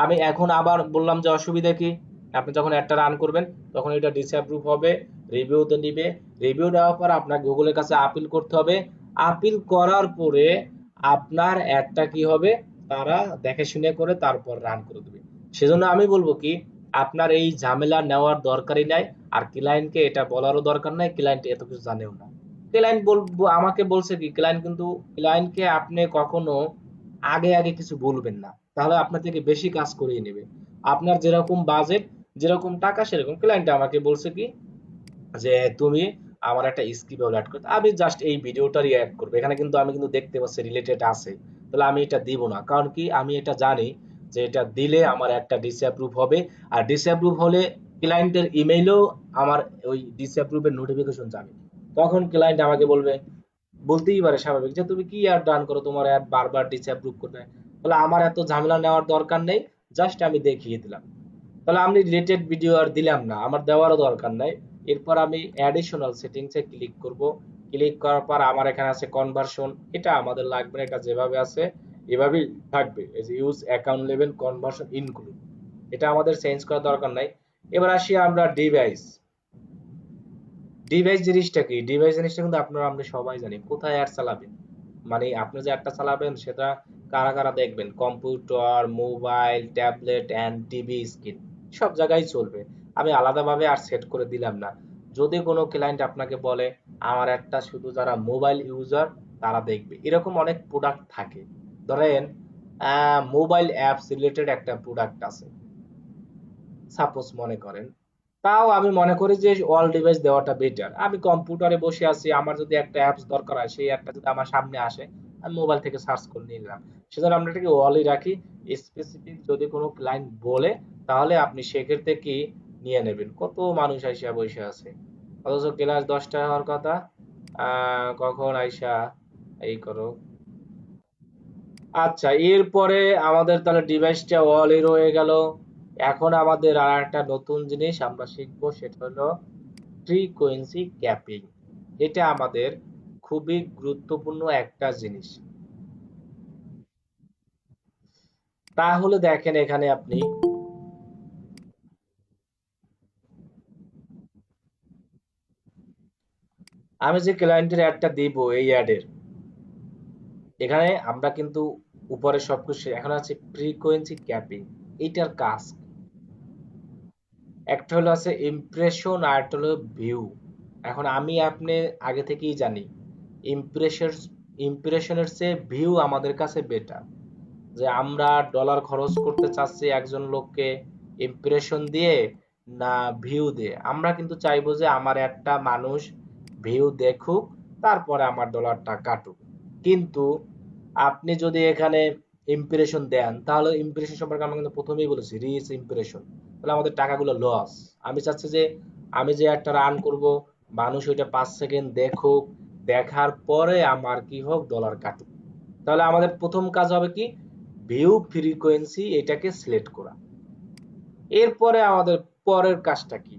আমি এখন আবার বললাম যে অসুবিধা কি, আপনি যখন অ্যাডটা রান করবেন, তখন এটা ডিসঅ্যাপ্রুভ হবে, রিভিউতে নিবে, রিভিউ নেওয়ার পর আপনার গুগলের কাছে আপিল করতে হবে। আপিল করার পরে আপনার অ্যাডটা কি হবে? তারা দেখে শুনে করে তারপর রান করে দেবে। সেজন্য আমি বলবো কি, আপনার এই ঝামেলা নেওয়ার দরকারই নাই। আর ক্লায়েন্টকে এটা বলারও দরকার নাই, ক্লায়েন্ট এত কিছু জানেও না। ক্লায়েন্ট বলবো আমাকে বলছে কি, ক্লায়েন্ট কিন্তু, ক্লায়েন্টকে আপনি কখনো আগে আগে কিছু বলবেন না, তাহলে আপনার থেকে বেশি কাজ করিয়ে নেবে। আপনার যেরকম বাজেট, যেরকম টাকা, সেরকম ক্লায়েন্ট আমাকে বলছে কি, যে তুমি আমার একটা স্ক্রিপ্ট অ্যাড করতে, আমি জাস্ট এই ভিডিওটারই অ্যাড করবো, এখানে কিন্তু আমি কিন্তু দেখতে পাচ্ছি রিলেটেড আছে, তাহলে আমি এটা দিব না। কারণ কি, আমি এটা জানি যে এটা দিলে আমার একটা ডিসঅ্যাপ্রুভ হবে, আর ডিসঅ্যাপ্রুভ হলে ক্লায়েন্টের ইমেইলেও আমার ওই ডিসঅ্যাপ্রুভের নোটিফিকেশন যাবে। তখন ক্লায়েন্ট আমাকে বলবে, বলতেই পারে স্বাভাবিক, যে তুমি কি অ্যাড রান করো, তোমার অ্যাড বারবার ডিসঅ্যাপ্রুভ করবে। তাহলে আমার এত ঝামেলা নেওয়ার দরকার নেই, জাস্ট আমি দেখিয়ে দিলাম। তাহলে আমি রিলেটেড ভিডিও আর দিলাম না, আমার দেওয়ারও দরকার নাই। এরপর আমি অ্যাডিশনাল সেটিংসে ক্লিক করব। ক্লিক করার পর আমার এখানে আছে কনভার্সন, এটা আমাদের লাগবে না, এটা যেভাবে আছে এভাবেই থাকবে। এই যে use account level conversion include, এটা আমাদের চেঞ্জ করার দরকার নাই। এবার আসি আমরা ডিভাইস। ডিভাইস জিনিসটা কি? ডিভাইস জিনিসটা কিন্তু আপনারা আমরা সবাই জানি, কোথায় অ্যাড চালাবেন, মানে আপনি যে অ্যাডটা চালাবেন সেটা কারা কারা দেখবেন? Computer, mobile, tablet and TV screen, সব জায়গায় চলবে। আমি আলাদাভাবে আর সেট করে দিলাম না। যদি কোনো ক্লায়েন্ট আপনাকে বলে আমার অ্যাডটা শুধু যারা মোবাইল ইউজার তারা দেখবে, এরকম অনেক প্রোডাক্ট থাকে। ধরেন মোবাইল অ্যাপস রিলেটেড একটা প্রোডাক্ট আছে, সাপোজ মনে করেন, তাও আমি মনে করি যে অল ডিভাইস দেওয়াটা বেটার। আমি কম্পিউটারে বসে আছি, আমার যদি একটা অ্যাপস দরকার হয়, সেই অ্যাপটা যদি আমার সামনে আসে, আমি মোবাইল থেকে সার্চ করে নিয়ে নিলাম। সেজন্য আমরা এটাকে অলই রাখি। স্পেসিফিক যদি কোনো ক্লায়েন্ট বলে, তাহলে আপনি সেক্ষেত্রে কি নিয়ে নেবেন। কত মানুষ আইসা বসে আছে, অথচ ক্লাস 10টা হওয়ার কথা, কখন আইসা এই করো। আচ্ছা, এরপরে আমাদের তাহলে ডিভাইসটা অলই রয়ে গেল। এখন আমাদের আর একটা নতুন জিনিস আমরা শিখবো, সেটা হলো ফ্রিকোয়েন্সি ক্যাপিং। এটা আমাদের খুবই গুরুত্বপূর্ণ একটা জিনিস। তাহলে দেখেন এখানে আপনি, আমি যে ক্লায়েন্টের অ্যাডটা দিব এই অ্যাডের, এখানে আমরা কিন্তু উপরে সবকিছু, এখন আছে ফ্রিকোয়েন্সি ক্যাপিং। এইটার কাজ একটা হলো আছে ইমপ্রেশন আর একটা হলো ভিউ। এখন আমি আপনি আগে থেকেই জানি ইমপ্রেশন ইমপ্রেশনের চেয়ে ভিউ আমাদের কাছে বেটার। যে আমরা ডলার খরচ করতে চাচ্ছি একজন লোককে ইমপ্রেশন দিয়ে না ভিউ দিয়ে, আমরা কিন্তু চাইবো যে আমার একটা মানুষ ভিউ দেখুক, তারপরে আমার ডলারটা কাটুক। কিন্তু আপনি যদি এখানে ইমপ্রেশন দেন, তাহলে ইমপ্রেশন সম্পর্কে আমরা কিন্তু প্রথমেই বলেছি রিচ ইমপ্রেশন, তাহলে আমাদের টাকাগুলো লস। আমি চাচ্ছি যে আমি যে একটা রান করব, মানুষ ওইটা 5 সেকেন্ড দেখুক, দেখার পরে আমার কি হোক ডলার কাটুক। তাহলে আমাদের প্রথম কাজ হবে কি, ভিউ ফ্রিকোয়েন্সি এটাকে সিলেক্ট করা। এরপরে আমাদের পরের কাজটা কি,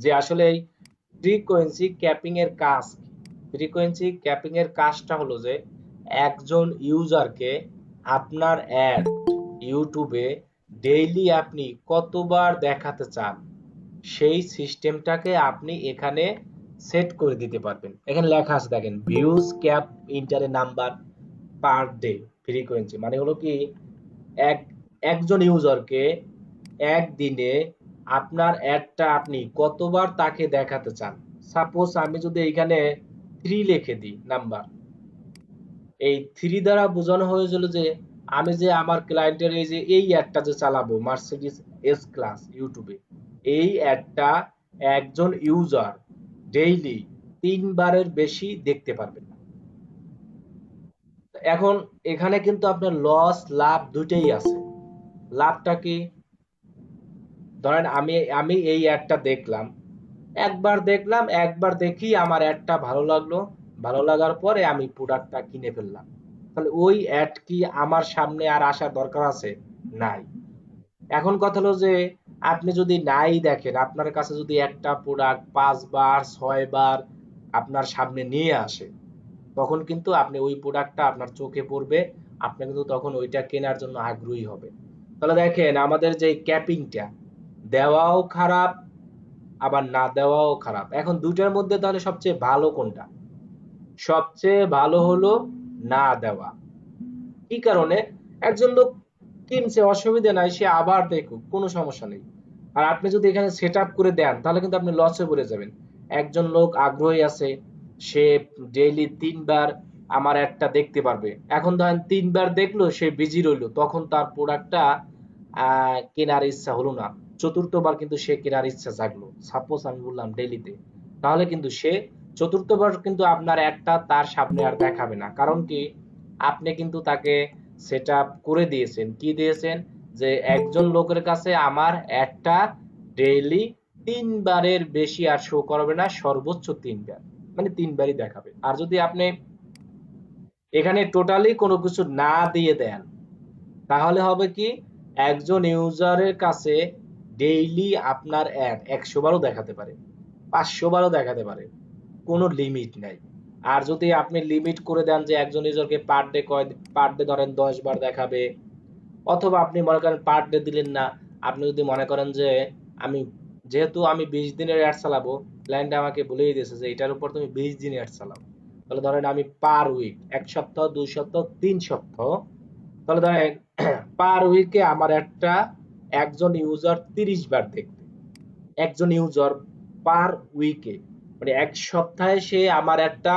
যে আসলে এই ফ্রিকোয়েন্সি ক্যাপিং এর কাজ কি। ফ্রিকোয়েন্সি ক্যাপিং এর কাজটা হলো যে একজন ইউজারকে আপনার অ্যাড ইউটিউবে ডেইলি আপনি কতবার দেখাতে চান, সেই সিস্টেমটাকে আপনি এখানে সেট করে দিতে পারবেন। এখানে লেখা আছে দেখেন, ভিউজ ক্যাপ ইন্টারে নাম্বার পার ডে ফ্রিকোয়েন্সি, মানে হলো কি এক একজন ইউজারকে একদিনে আপনার অ্যাডটা আপনি কতবার তাকে দেখাতে চান। সাপোজ আমি যদি এখানে 3 লিখে দিই নাম্বার, এই 3 দ্বারা বোঝানো হয়েছিল যে আমি যে আমার ক্লায়েন্টের এই যে এই অ্যাডটা যে চালাবো মার্সিডিজ এস ক্লাস ইউটিউবে, এই অ্যাডটা একজন ইউজার ডেইলি 3 বারের বেশি দেখতে পারবেন না। এখন এখানে কিন্তু আপনার লস লাভ দুইটাই আছে। লাভটা কি, ধরেন আমি আমি এই অ্যাডটা দেখলাম, একবার দেখি আমার অ্যাডটা ভালো লাগলো, ভালো লাগার পরে আমি প্রোডাক্টটা কিনে ফেললাম। তাহলে ওই অ্যাড কি আমার সামনে আর আসার দরকার আছে? নাই। এখন কথা হলো যে আপনি যদি নাই দেখেন, আপনার কাছে যদি একটা প্রোডাক্ট 5 বার 6 বার আপনার সামনে নিয়ে আসে, তখন কিন্তু আপনি ওই প্রোডাক্টটা আপনার চোখে পড়বে, আপনি কিন্তু তখন ওইটা কেনার জন্য আগ্রহী হবে। তাহলে দেখেন আমাদের যে ক্যাপিংটা দেওয়াও খারাপ, আবার না দেওয়াও খারাপ। এখন দুইটার মধ্যে তাহলে সবচেয়ে ভালো কোনটা? সবচেয়ে ভালো হলো না দেওয়া। কি কারণে? একজন লোক কিনছে, অসুবিধা নাই, সে আবার দেখুক, কোনো সমস্যা নেই। আর আপনি যদি এখানে সেট আপ করে দেন, তাহলে কিন্তু আপনি লসে পড়ে যাবেন। একজন লোক আগ্রহী আছে, সে ডেইলি 3 বার আমার একটা দেখতে পারবে। এখন ধরেন 3 বার দেখলো, সে বিজি রইলো, তখন তার প্রোডাক্টটা কেনার ইচ্ছা হলো না। চতুর্থবার কিন্তু সে কেনার ইচ্ছা জাগলো, সাপোজ আমি বললাম ডেইলিতে, তাহলে কিন্তু সে চতুর্থবার কিন্তু আপনার একটা তার সামনে আর দেখাবে না। কারণ কি, আপনি কিন্তু তাকে সেট আপ করে দিয়েছেন, কি দিয়েছেন, যে একজন লোকের কাছে আমার একটা ডেইলি 3 বারের বেশি আর শো করবে না, সর্বোচ্চ 3 বার, মানে 3 বারই দেখাবে। আর যদি আপনি এখানে টোটালি কোনো কিছু না দিয়ে দেন, তাহলে হবে কি, একজন ইউজারের কাছে ডেইলি আপনার অ্যাড 100 বারও দেখাতে পারে, 500 বারও দেখাতে পারে, কোনো লিমিট নাই। আর যদি আপনি লিমিট করে দেন যে একজন ইউজারকে পার ডে ধরেন 10 বার দেখাবে, অথবা আপনি মনে করেন পার ডে দিলেন না, আপনি যদি মনে করেন যে আমি যেহেতু আমি 20 দিনের অ্যাড চালাবো, ক্লায়েন্ট আমাকে বলেই দিয়েছে যে এটার উপর তুমি 20 দিন অ্যাড চালাও, তাহলে ধরেন আমি পার উইক, 1 সপ্তাহ 2 সপ্তাহ 3 সপ্তাহ, তাহলে ধরেন পার উইকে আমার একটা একজন ইউজার 30 বার দেখবে, একজন ইউজার পার উইকে, মানে 1 সপ্তাহে সে আমার একটা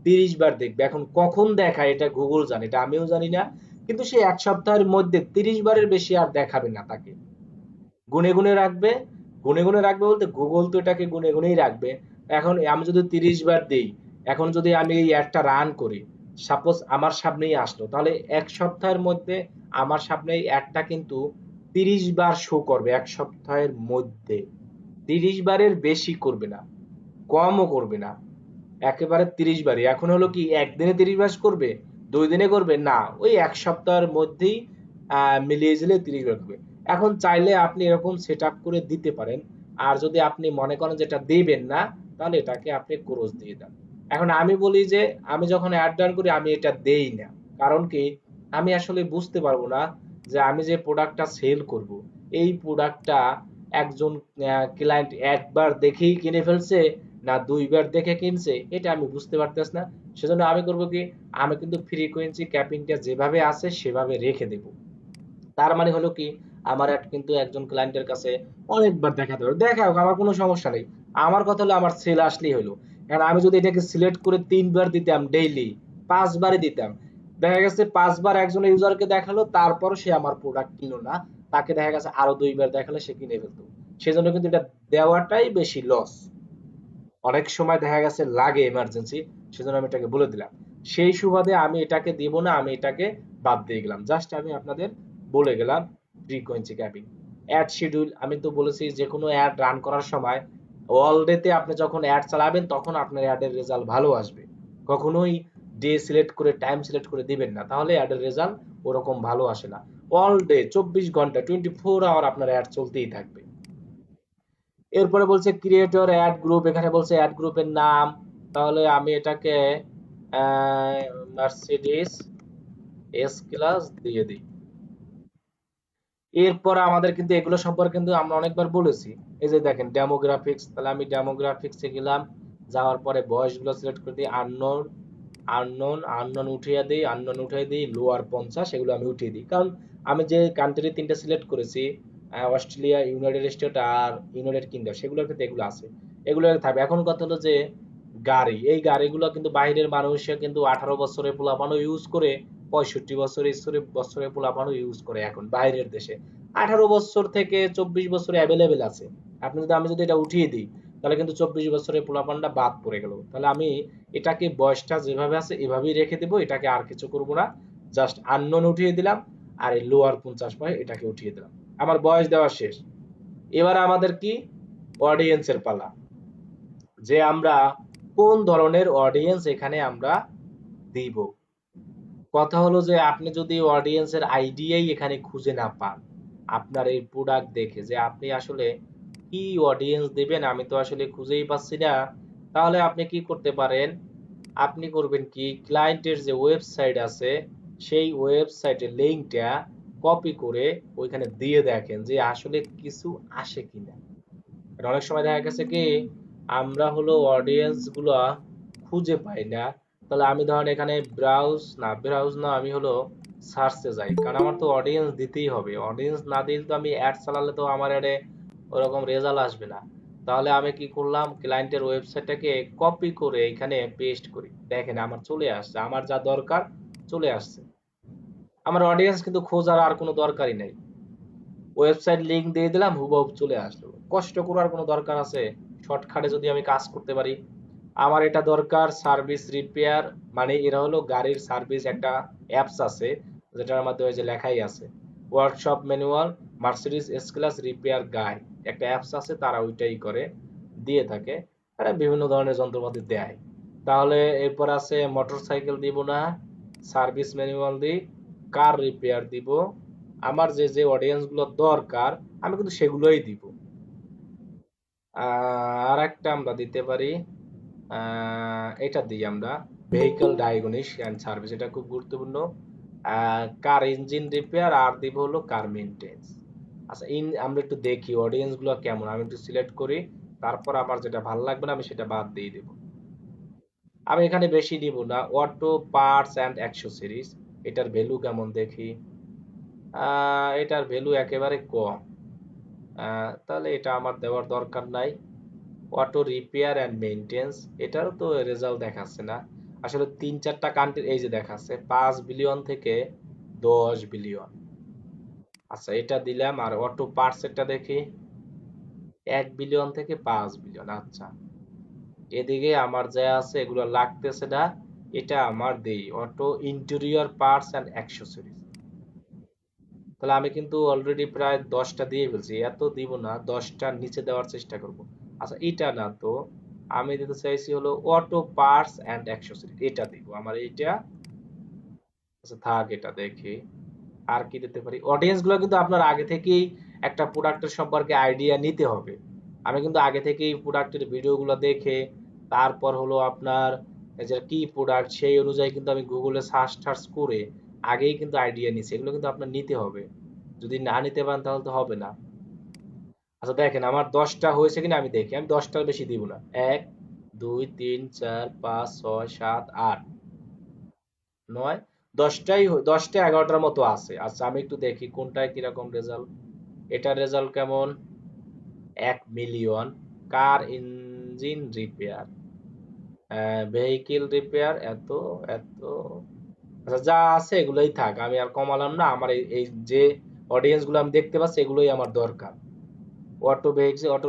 30 বার দেখবে। এখন কখন দেখায় এটা গুগল জানে, এটা আমিও জানি না, কিন্তু সে 1 সপ্তাহের মধ্যে 30 বারের বেশি আর দেখাবে না তাকে। গুনে গুনে রাখবে, গুনে গুনে রাখবে বলতে গুগল তো এটাকে গুনে গুনেই রাখবে। এখন আমি যদি 30 বার দিই, এখন যদি আমি এই অ্যাডটা রান করি, সাপোজ আমার সামনেই আসলো, তাহলে 1 সপ্তাহের মধ্যে আমার সামনে এই অ্যাডটা কিন্তু 30 বার শো করবে 1 সপ্তাহের মধ্যে। 30 বারের বেশি করবে না, কমও করবে না, একেবারে 30 বারই। এখন হলো কি, একদিনে 30 বার করবে, 2 দিনে করবে না, ওই 1 সপ্তাহের মধ্যেই মিলিয়ে ঝিলে 30 বার করবে। এখন চাইলে আপনি এরকম সেট আপ করে দিতে পারেন। আর যদি আপনি মনে করেন যে এটা দিবেন না, তাহলে এটাকে আপনি ক্লোজ দিয়ে দেন। এখন আমি বলি যে আমি যখন অ্যাড রান করি আমি এটা দেই না। কারণ কি, আমি আসলে বুঝতে পারবো না যে আমি যে প্রোডাক্টটা সেল করব, এই প্রোডাক্টটা একজন ক্লায়েন্ট একবার দেখেই কিনে ফেলছে না 2 বার দেখে কিনছে, এটা আমি বুঝতে পারতেছ না। সেজন্য আমি করব কি, আমি কিন্তু ফ্রিকোয়েন্সি ক্যাপিংটা যেভাবে আছে সেভাবে রেখে দেব। তার মানে হলো কি, আমার অ্যাড কিন্তু একজন ক্লায়েন্টের কাছে অনেকবার দেখাতে পারবে, দেখাও, আমার কোনো সমস্যা নেই। আমার কথা হলো আমার সেল আসলেই হলো। কারণ আমি যদি এটাকে সিলেক্ট করে 3 বার দিতাম ডেইলি, 5 বারই দিতাম, দেখা গেছে 5 বার একজন ইউজারকে দেখালো, তারপর সে আমার প্রোডাক্ট কিনলো না, তাকে দেখা গেছে আরো 2 বার দেখালে সে কিনে ফেলতো। সেজন্য কিন্তু এটা দেওয়াটাই বেশি লস। অনেক সময় দেখা গেছে লাগে এমার্জেন্সি, সেজন্য আমি এটাকে বলে দিলাম। সেই সুবাদে আমি এটাকে দিব না, আমি এটাকে বাদ দিয়ে গেলাম। জাস্ট আমি আপনাদের বলে গেলাম ফ্রিকোয়েন্সি ক্যাপিং। অ্যাড শিডিউল আমি তো বলেছি, যে কোনো অ্যাড রান করার সময় অল ডেতে আপনি যখন অ্যাড চালাবেন তখন আপনার অ্যাডের রেজাল্ট ভালো আসবে। কখনোই ডে সিলেক্ট করে টাইম সিলেক্ট করে দিবেন না, তাহলে অ্যাডের রেজাল্ট ওরকম ভালো আসে না। অল ডে 24 ঘন্টা 24 আওয়ার আপনার অ্যাড চলতেই থাকবে। এরপরে বলছে ক্রিয়েটর অ্যাড গ্রুপ, এখানে বলছে অ্যাড গ্রুপের নাম, তাহলে আমি এটাকে মার্সিডিজ এস ক্লাস দিয়ে দিই। এরপর আমাদের কিন্তু এগুলো সম্পর্কে কিন্তু আমরা অনেকবার বলেছি। এই যে দেখেন ডেমোগ্রাফিক্স, তাহলে আমি ডেমোগ্রাফিক্সে গেলাম, যাওয়ার পরে বয়সগুলো সিলেক্ট করে দিই, আননোন, আননোন উঠিয়ে দিই, আননোন উঠিয়ে দিই, লোয়ার 50 এগুলো আমি উঠিয়ে দিই। কারণ আমি যে কান্ট্রি তিনটা সিলেক্ট করেছি, অস্ট্রেলিয়া, ইউনাইটেড স্টেট আর ইউনাইটেড কিংডম, সেগুলোর ক্ষেত্রে এগুলো আছে, এগুলো থাকবে। এখন কথা হলো যে গাড়ি, এই গাড়িগুলো কিন্তু বাইরের মানুষে কিন্তু 18 বছরের পোলাপানও ইউজ করে, 65 বছরের পোলাপানও ইউজ করে এখন বাইরের দেশে। 18 বছর থেকে 24 বছরে অ্যাভেলেবেল আছে। আপনি যদি, আমি যদি এটা উঠিয়ে দিই, তাহলে কিন্তু 24 বছরের পোলাপানটা বাদ পড়ে গেল। তাহলে আমি এটাকে বয়সটা যেভাবে আছে এভাবেই রেখে দেবো, এটাকে আর কিছু করব না। জাস্ট আননোন উঠিয়ে দিলাম, আর এই লোয়ার 50 বয়স এটাকে উঠিয়ে দিলাম। আমার বয়স দেওয়া শেষ। এবার আমাদের কি, অডিয়েন্সের পালা, যে আমরা কোন ধরনের অডিয়েন্স এখানে আমরা দিব। কথা হলো যে আপনি যদি অডিয়েন্সের আইডিয়াই এখানে খুঁজে না পান, আপনার এই প্রোডাক্ট দেখে যে আপনি আসলে কি অডিয়েন্স দিবেন আমি তো আসলে খুঁজেই পাচ্ছি না, তাহলে আপনি কি করতে পারেন, আপনি করবেন কি, ক্লায়েন্টের যে ওয়েবসাইট আছে সেই ওয়েবসাইটের লিঙ্কটা কপি করে ওইখানে দিয়ে দেখেন যে আসলে কিছু আসে কিনা। কারণ অনেক সময় দেখা গেছে কি, আমরা হলো অডিয়েন্স গুলা খুঁজে পাই না। তাহলে আমি ধরেন এখানে ব্রাউজ না, আমি হলো সার্চে যাই, কারণ আমার তো অডিয়েন্স দিতেই হবে। অডিয়েন্স না দিলে তো আমি অ্যাড চালালে তো আমার অ্যাডে ওরকম রেজাল্ট আসবে না। তাহলে আমি কি করলাম, ক্লায়েন্টের ওয়েবসাইটটাকে কপি করে এখানে পেস্ট করি, দেখেন আমার চলে আসছে, আমার যা দরকার চলে আসছে। আমার অডিয়েন্স কিন্তু খোঁজার আর কোনো দরকারই নাই, ওয়েবসাইট লিংক দিয়ে দিলাম, হুবহু চলে আসলো। কষ্ট করার কোনো দরকার আছে? শর্টকাটে যদি আমি কাজ করতে পারি। আমার এটা দরকার সার্ভিস রিপেয়ার, মানে এরা হলো গাড়ির সার্ভিস একটা অ্যাপস আছে, যেটার মধ্যে ওই যে লেখাই আছে workshop manual Mercedes S class repair guide, একটা অ্যাপস আছে, তারা ওইটাই করে দিয়ে থাকে। তারা বিভিন্ন ধরনের যন্ত্রপাতি দেয়। তাহলে এরপর আছে মোটরসাইকেল দিব না, সার্ভিস ম্যানুয়াল দিই, কার রিপেয়ার দিব। আমার যে যে অডিয়েন্স গুলো দরকার আমি কিন্তু সেগুলোই দিব। আর একটা আমরা দিতে পারি, এটা দিই আমরা, ভেহিকল ডায়াগনিস অ্যান্ড সার্ভিস, এটা খুব গুরুত্বপূর্ণ। কার ইঞ্জিন রিপেয়ার, আর দিব হলো কার মেইনটেন্স। আচ্ছা, আমরা একটু দেখি অডিয়েন্স গুলো কেমন, আমি একটু সিলেক্ট করি, তারপর আমার যেটা ভালো লাগবে না আমি সেটা বাদ দিয়ে দেব। আমি এখানে বেশি দিব না, অটো পার্টস অ্যান্ড অ্যাক্সেসরিজ, এটার ভ্যালু কেমন দেখি। এটার ভ্যালু একেবারে কম, তাহলে এটা আমার দেওয়ার দরকার নাই। অটো রিপেয়ার অ্যান্ড মেইনটেন্স, এটারও তো রেজাল্ট দেখাচ্ছে না। আসলে 3-4টা কান্ট্রি এই যে দেখাচ্ছে 5 বিলিয়ন থেকে 10 বিলিয়ন। আচ্ছা, এটা দিলাম। আর অটো পার্টস এটা দেখি, 1 বিলিয়ন থেকে 5 বিলিয়ন। আচ্ছা, এদিকে আমার যা আছে এগুলো লাগতেছে না, এটা আমার দেই auto interior parts and accessories. তাহলে আমি কিন্তু অলরেডি প্রায় 10টা দিয়ে ফেলছি, এত দিব না, 10টার নিচে দেওয়ার চেষ্টা করব। আচ্ছা, এটা না তো, আমি দিতে চাইছি হলো অটো পার্টস অ্যান্ড অ্যাক্সেসরিজ, এটা দিব আমার এইটা। আচ্ছা থাক, এটা দেখি আর কি দিতে পারি। অডিয়েন্স গুলো কিন্তু আপনার আগে থেকেই একটা প্রোডাক্টের সম্পর্কে আইডিয়া নিতে হবে। আমি কিন্তু আগে থেকেই প্রোডাক্টের ভিডিওগুলো দেখে, তারপর হলো আপনার এই যে কি প্রোডাক্ট সেই অনুযায়ী কিন্তু আমি গুগলে সার্চ টার্চ করে আগেই কিন্তু আইডিয়া নিছি। এগুলো কিন্তু আপনার নিতে হবে, যদি না নিতে পারেন তাহলে তো হবে না। আচ্ছা দেখেন আমার 10টা হয়েছে কিনা আমি দেখি, আমি 10টার বেশি দিব না। 1 2 3 4 5 6 7 8 9 10টা 11টার মতো আছে। আচ্ছা আমি একটু দেখি কোনটায় কিরকম রেজাল্ট। এটার রেজাল্ট কেমন? 1 মিলিয়ন। কার ইঞ্জিন রিপেয়ার, ভেহিকেল রিপেয়ার, এত এত। আচ্ছা যা আছে এগুলোই থাক, আমি আর কমালাম না। আমার এই যে অডিয়েন্স গুলো আমি দেখতে পাচ্ছি এগুলোই আমার দরকার। Auto vehicle, auto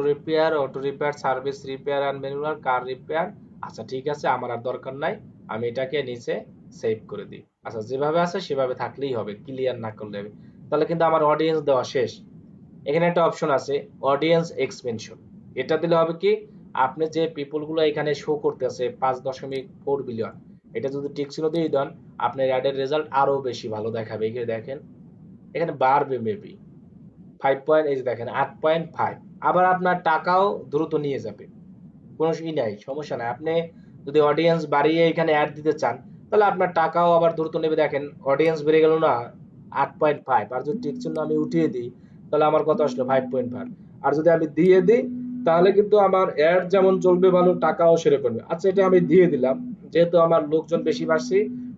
repair, service repair and manual, car repair. আচ্ছা ঠিক আছে, আমার আর দরকার নাই। আমি এটাকে নিচে সেভ করে দিই। আচ্ছা যেভাবে আছে সেভাবে থাকলেই হবে, ক্লিয়ার না করলে হবে। তাহলে কিন্তু আমার অডিয়েন্স দেওয়া শেষ। এখানে একটা অপশন আছে অডিয়েন্স এক্সপেনশন। এটা দিলে হবে কি, আপনি যে পিপল গুলো এখানে শো করতেছে 5.4 বিলিয়ন, এটা যদি টিক চিহ্ন দিয়ে দেন আপনার অ্যাডের রেজাল্ট আরো বেশি ভালো দেখাবে। এখানে দেখেন, এখানে বাড়বে মেবি 5 পয়েন্ট, এই যে দেখেন 8.5। আবার আপনার টাকাও দ্রুত নিয়ে যাবে, কোনো নাই, সমস্যা নাই। আপনি যদি অডিয়েন্স বাড়িয়ে এখানে অ্যাড দিতে চান তাহলে আপনার টাকাও আবার দ্রুত নেবে। দেখেন অডিয়েন্স বেড়ে গেল না 8.5, আর যদি টিক চিহ্ন আমি উঠিয়ে দিই তাহলে আমার কত আসলো 5.5। আর যদি আমি দিয়ে দিই তাহলে কিন্তু আমার অ্যাড যেমন চলবে ভালো, টাকাও সেরে পড়বে। আচ্ছা এটা আমি দিয়ে দিলাম, যেহেতু আমার লোকজন বেশি বাড়ছে,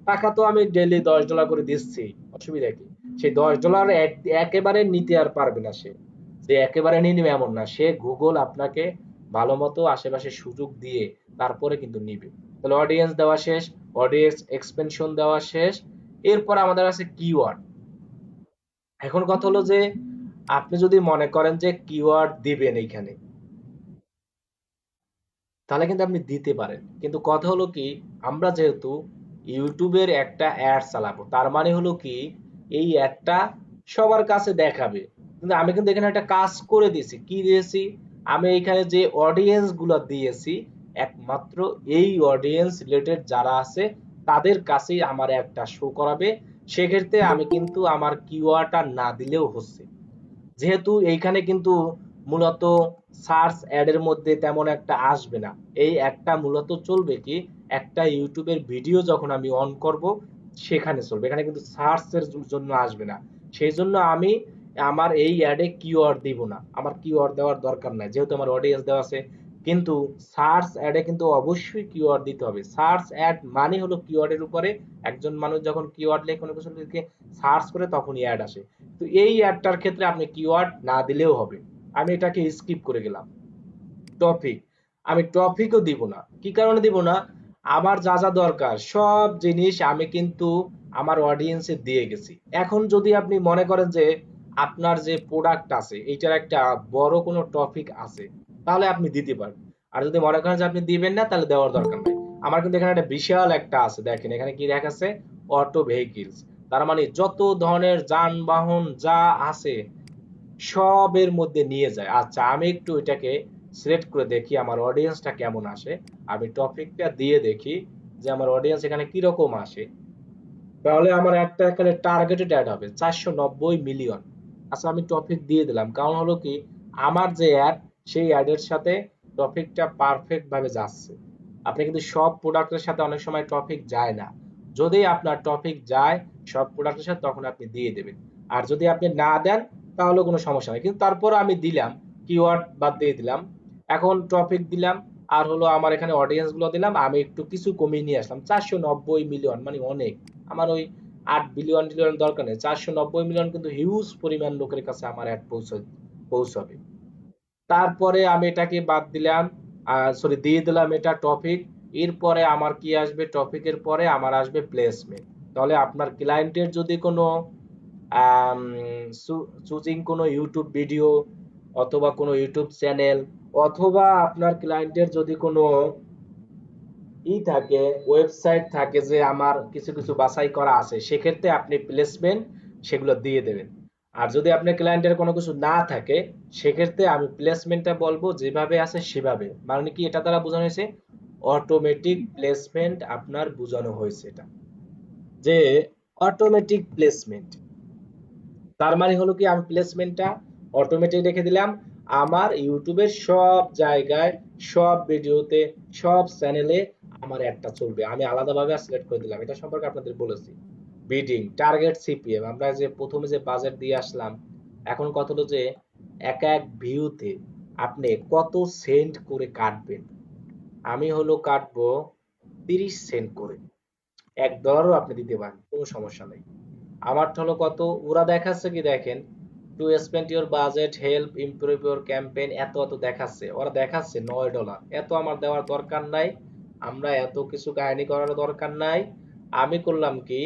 টাকা তো আমি ডেইলি $10 করে দিচ্ছি, অসুবিধা কি? সেই $10 একেবারে নিতে আর পারবে না সে, যে একেবারে নিয়ে নিবে এমন না। সে গুগল আপনাকে ভালো মতো আশেপাশে সুযোগ দিয়ে তারপরে কিন্তু নিবে। তাহলে অডিয়েন্স দেওয়া শেষ, অডিয়েন্স এক্সপেনশন দেওয়া শেষ। এরপর আমাদের আছে কিওয়ার্ড। এখন কথা হলো যে আপনি যদি মনে করেন যে কিওয়ার্ড দিবেন এইখানে, তাহলে কিন্তু আপনি দিতে পারেন। কিন্তু কথা হলো কি, আমরা যেহেতু ইউটিউবের একটা অ্যাড চালাবো, তার মানে হলো কি এই অ্যাডটা সবার কাছে দেখাবে। কিন্তু আমি কিন্তু এখানে একটা কাজ করে দিয়েছি, কি দিয়েছি, আমি এখানে যে অডিয়েন্স গুলো দিয়েছি একমাত্র এই অডিয়েন্স রিলেটেড যারা আছে তাদের কাছেই আমার একটা শো করাবে। সেক্ষেত্রে আমি কিন্তু আমার কিওয়ার্ডটা না দিলেও হচ্ছে, যেহেতু এইখানে কিন্তু মূলত সার্চ অ্যাডের মধ্যে তেমন একটা আসবে না। এই একটা মূলত চলবে কি, একটা ইউটিউবের ভিডিও যখন আমি অন করব সেখানে চলবে, এখানে কিন্তু সার্চের জন্য আসবে না। সেই জন্য আমি আমার এই অ্যাডে কিওয়ার্ড দিব না, আমার কিওয়ার্ড দেওয়ার দরকার নাই, যেহেতু আমার অডিয়েন্স দেওয়া আছে। কিন্তু সার্চ অ্যাডে কিন্তু অবশ্যই কিওয়ার্ড দিতে হবে। সার্চ অ্যাড মানে হলো কিওয়ার্ডের উপরে, একজন মানুষ যখন কিওয়ার্ড লিখে কোনো কিছু লিখে সার্চ করে তখনই অ্যাড আসে। তো এই অ্যাডটার ক্ষেত্রে আপনি কিওয়ার্ড না দিলেও হবে। আমি এটাকে স্কিপ করে গেলাম। টপিক, আমি টপিকও দিব না। কি কারণে দিব না, আমার যা যা দরকার সব জিনিস আমি কিন্তু আমার অডিয়েন্সে দিয়ে গেছি। এখন যদি আপনি মনে করেন যে আপনার যে প্রোডাক্ট আছে এইটার একটা বড় কোনো টপিক আছে, তাহলে আপনি দিতে পারেন। আর যদি মনে করেন যে আপনি দিবেন না, তাহলে দেওয়ার দরকার নাই। আমার কিন্তু এখানে একটা বিশাল একটা আছে, দেখেন এখানে কি দেখাচ্ছে, অটো ভেহিকিলস। তার মানে যত ধরনের যানবাহন যা আছে সবের মধ্যে নিয়ে যায়। আচ্ছা আমি একটু এটাকে সিলেক্ট করে দেখি আমার অডিয়েন্সটা কেমন আসে। আমি টপিকটা দিয়ে দেখি যে আমার অডিয়েন্স এখানে কিরকম আসে। তাহলে আমার একটা এখানে টার্গেটেড অ্যাড হবে 490 মিলিয়ন। আচ্ছা আমি টপিক দিয়ে দিলাম, কারণ হলো কি আমার যে অ্যাড সেই অ্যাডের সাথে টপিকটা পারফেক্ট ভাবে যাচ্ছে। আপনি কিন্তু সব প্রোডাক্টের সাথে অনেক সময় টপিক যায় না, যদি আপনার টপিক যায় সব প্রোডাক্টের সাথে তখন আপনি দিয়ে দেবেন। আর যদি আপনি না দেন তাহলে কোনো সমস্যা নেই, কিন্তু তারপর আমি দিলাম, কিওয়ার্ড বাদ দিয়ে দিলাম, এখন টপিক দিলাম, আর হলো আমার এখানে অডিয়েন্স গুলো দিলাম। আমি একটু কিছু কমিয়ে নিয়ে আসলাম, 490 মিলিয়ন মানে অনেক। আমার ওই 8 বিলিয়ন টিলিয়ন দরকার নেই, 490 মিলিয়ন কিন্তু হিউজ পরিমাণ লোকের কাছে আমার অ্যাড পৌঁছাবে। তারপরে আমি এটাকে বাদ দিলাম, সরি দিয়ে দিলাম এটা টপিক। এরপরে আমার কি আসবে, টপিকের পরে আমার আসবে প্লেসমেন্ট। তাহলে আপনার ক্লায়েন্টের যদি কোনো চুজিং কোনো ইউটিউব ভিডিও অথবা কোনো ইউটিউব চ্যানেল, অথবা আপনার ক্লায়েন্টের যদি কোনো থাকে, ওয়েবসাইট থাকে যে আমার কিছু কিছু বাছাই করা আছে, সেক্ষেত্রে আপনি প্লেসমেন্ট সেগুলো দিয়ে দেবেন। আর যদি আপনার ক্লায়েন্টের কোনো কিছু না থাকে সেক্ষেত্রে আমি প্লেসমেন্টটা বলবো যেভাবে আছে সেভাবে। মানে কি এটা দ্বারা বোঝানো হয়েছে, অটোমেটিক প্লেসমেন্ট আপনার বোঝানো হয়েছে এটা, যে অটোমেটিক প্লেসমেন্ট। তার মানে হলো কি আমি প্লেসমেন্টটা অটোমেটিক রেখে দিলাম আমার ইউটিউবের সব জায়গায়, সব ভিডিওতে, সব চ্যানেলে আমার একটা চলবে। আমি আলাদাভাবে সিলেক্ট করে দিলাম, এটা সম্পর্কে আপনাদের বলেছি। বিডিং টার্গেট সিপিএম, আমরা যে প্রথমে যে বাজেট দিয়ে আসলাম, এখন কত হলো যে এক এক ভিউতে আপনি কত সেন্ট করে কাটবেন। আমি হলো কাটবো 30 সেন্ট করে। $1 আপনি দিতে পারেন, কোনো সমস্যা নেই। আমারটা হলো কত, ওরা দেখাচ্ছে কি দেখেন, to spend your budget help improve your campaign, এত এত দেখাচ্ছে, ওরা দেখাচ্ছে $9, এত আমার দেওয়ার দরকার নাই, আমরা এত কিছু কাহিনী করার দরকার নাই। আমি করলাম কি,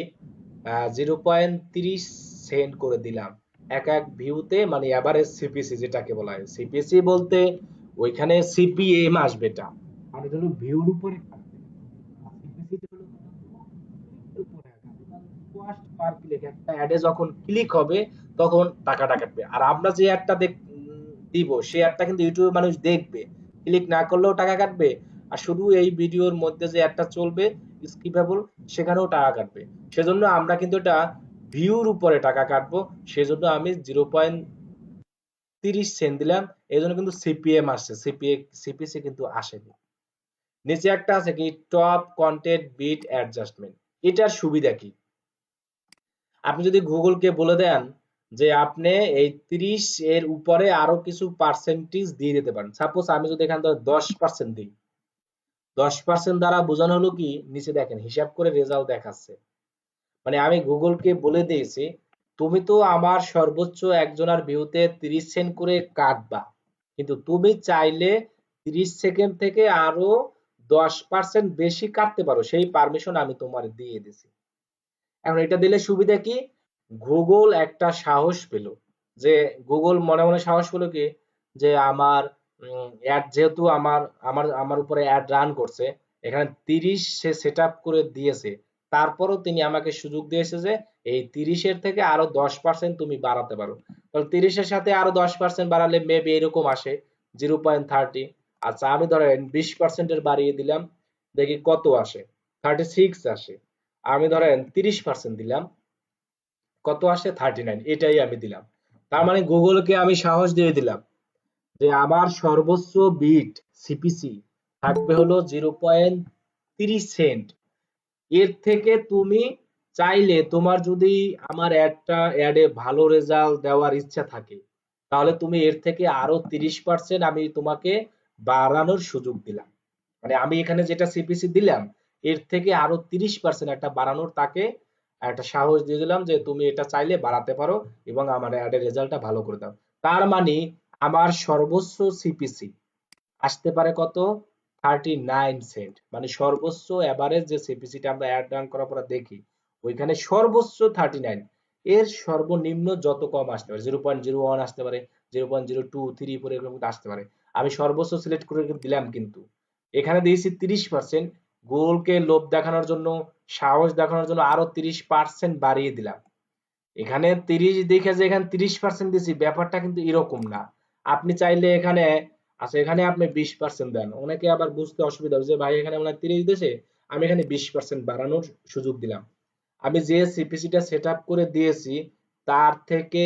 0.30 সেন্ট করে দিলাম এক এক ভিউতে, মানে এভারেজ সিপিসি যেটাকে বলা হয়। সিপিসি বলতে ওইখানে সিপিএম আসবে, এটা আর এটা হলো ভিউর উপরে কাটবে। সিপিসি হলো উপরে কাটবে, কস্ট পার ক্লিক, একটা অ্যাডে যখন ক্লিক হবে তখন টাকাটা কাটবে। আর আমরা যে অ্যাডটা দিব সেই অ্যাডটা কিন্তু ইউটিউবে মানুষ দেখবে, ক্লিক না করলেও টাকা কাটবে। আর শুধু এই ভিডিওর মধ্যে যে অ্যাডটা চলবে স্কিপেবল, সেখানেও টাকা কাটবে। সেজন্য আমরা কিন্তু এটা ভিউর উপরে টাকা কাটবো। সেজন্য আমি 0.30 সেন্ট দিলাম। এই জন্য কিন্তু সিপিএম আসছে, সিপিসি কিন্তু আসেনি। নিচে একটা আছে কি, টপ কন্টেন্ট বিট অ্যাডজাস্টমেন্ট। এটার সুবিধা কি, আপনি যদি গুগলকে বলে দেন যে আপনি এই 30 এর উপরে আরো কিছু পার্সেন্টেজ দিয়ে দিতে পারেন, সাপোজ আমি যদি এখান থেকে 10% দিই, 10% দ্বারা বোঝানো হলো কি, নিচে দেখেন হিসাব করে রেজাল্ট দেখাচ্ছে। মানে আমি গুগলকে বলে দিয়েছি তুমি তো আমার সর্বোচ্চ একজনের ভিউতে 30 সেন্ট করে কাটবা, কিন্তু তুমি চাইলে 30 সেকেন্ড থেকে আরো 10% বেশি কাটতে পারো, সেই পারমিশন আমি তোমার দিয়ে দিছি। এখন এটা দিলে সুবিধা কি, গুগল একটা সাহস পেল, যে গুগল মনে মনে সাহস পেল কি, যে আমার অ্যাড যেহেতু আমার আমার আমার উপরে অ্যাড রান করছে, এখানে 30 সে সেট আপ করে দিয়েছে, তারপরও তিনি আমাকে সুযোগ দিয়েছে যে এই 30-এর থেকে আরো 10% তুমি বাড়াতে পারো। তাহলে 30-এর সাথে আরো 10% বাড়ালে মেবি এরকম আসে 0.30। আচ্ছা আমি ধরেন 20%-এর বাড়িয়ে দিলাম, দেখি কত আসে, 36 আসে। আমি ধরেন 30% দিলাম, কত আসে, 39, এটাই আমি দিলাম। তার মানে গুগলকে আমি সাহস দিয়ে দিলাম যে আমার সর্বোচ্চ বিট সিপিসি থাকবে হলো 0.30 সেন্ট। এর থেকে তুমি চাইলে, তোমার যদি আমার অ্যাডে ভালো রেজাল্ট দেওয়ার ইচ্ছা থাকে, তাহলে তুমি এর থেকে আরো 30% আমি তোমাকে বাড়ানোর সুযোগ দিলাম। মানে আমি এখানে যেটা সিপিসি দিলাম এর থেকে আরো 30% একটা বাড়ানোর তাকে একটা সাহস দিয়ে দিলাম যে তুমি এটা চাইলে বাড়াতে পারো এবং আমার অ্যাডের রেজাল্টটা ভালো করে দাও। তার মানে আমার সর্বোচ্চ সিপিসি আসতে পারে কত, 39 সেন্ট। মানে সর্বোচ্চ এভারেজ যে সিপিসিটা আমরা অ্যাড রান করার পর দেখি ওইখানে সর্বোচ্চ 39, এর সর্বনিম্ন যত কম আসতে পারে 0.01 আসতে পারে, 0.023 এরকম আসতে পারে। আমি সর্বোচ্চ সিলেক্ট করে দিলাম, কিন্তু এখানে দিয়েছি 30%, গুগলকে লোভ দেখানোর জন্য, সাহস দেখানোর জন্য আরো 30% বাড়িয়ে দিলাম। এখানে 30 দেখে যে এখানে 30% দিছি, ব্যাপারটা কিন্তু এরকম না। আপনি চাইলে এখানে, আচ্ছা এখানে আপনি 20% দেন, অনেকে আবার বুঝতে অসুবিধা হবে যে ভাই এখানে মনে হয় 30 দিয়েছে, আমি এখানে 20% বাড়ানোর সুযোগ দিলাম। আমি যে সিপিসিটা সেট আপ করে দিয়েছি তার থেকে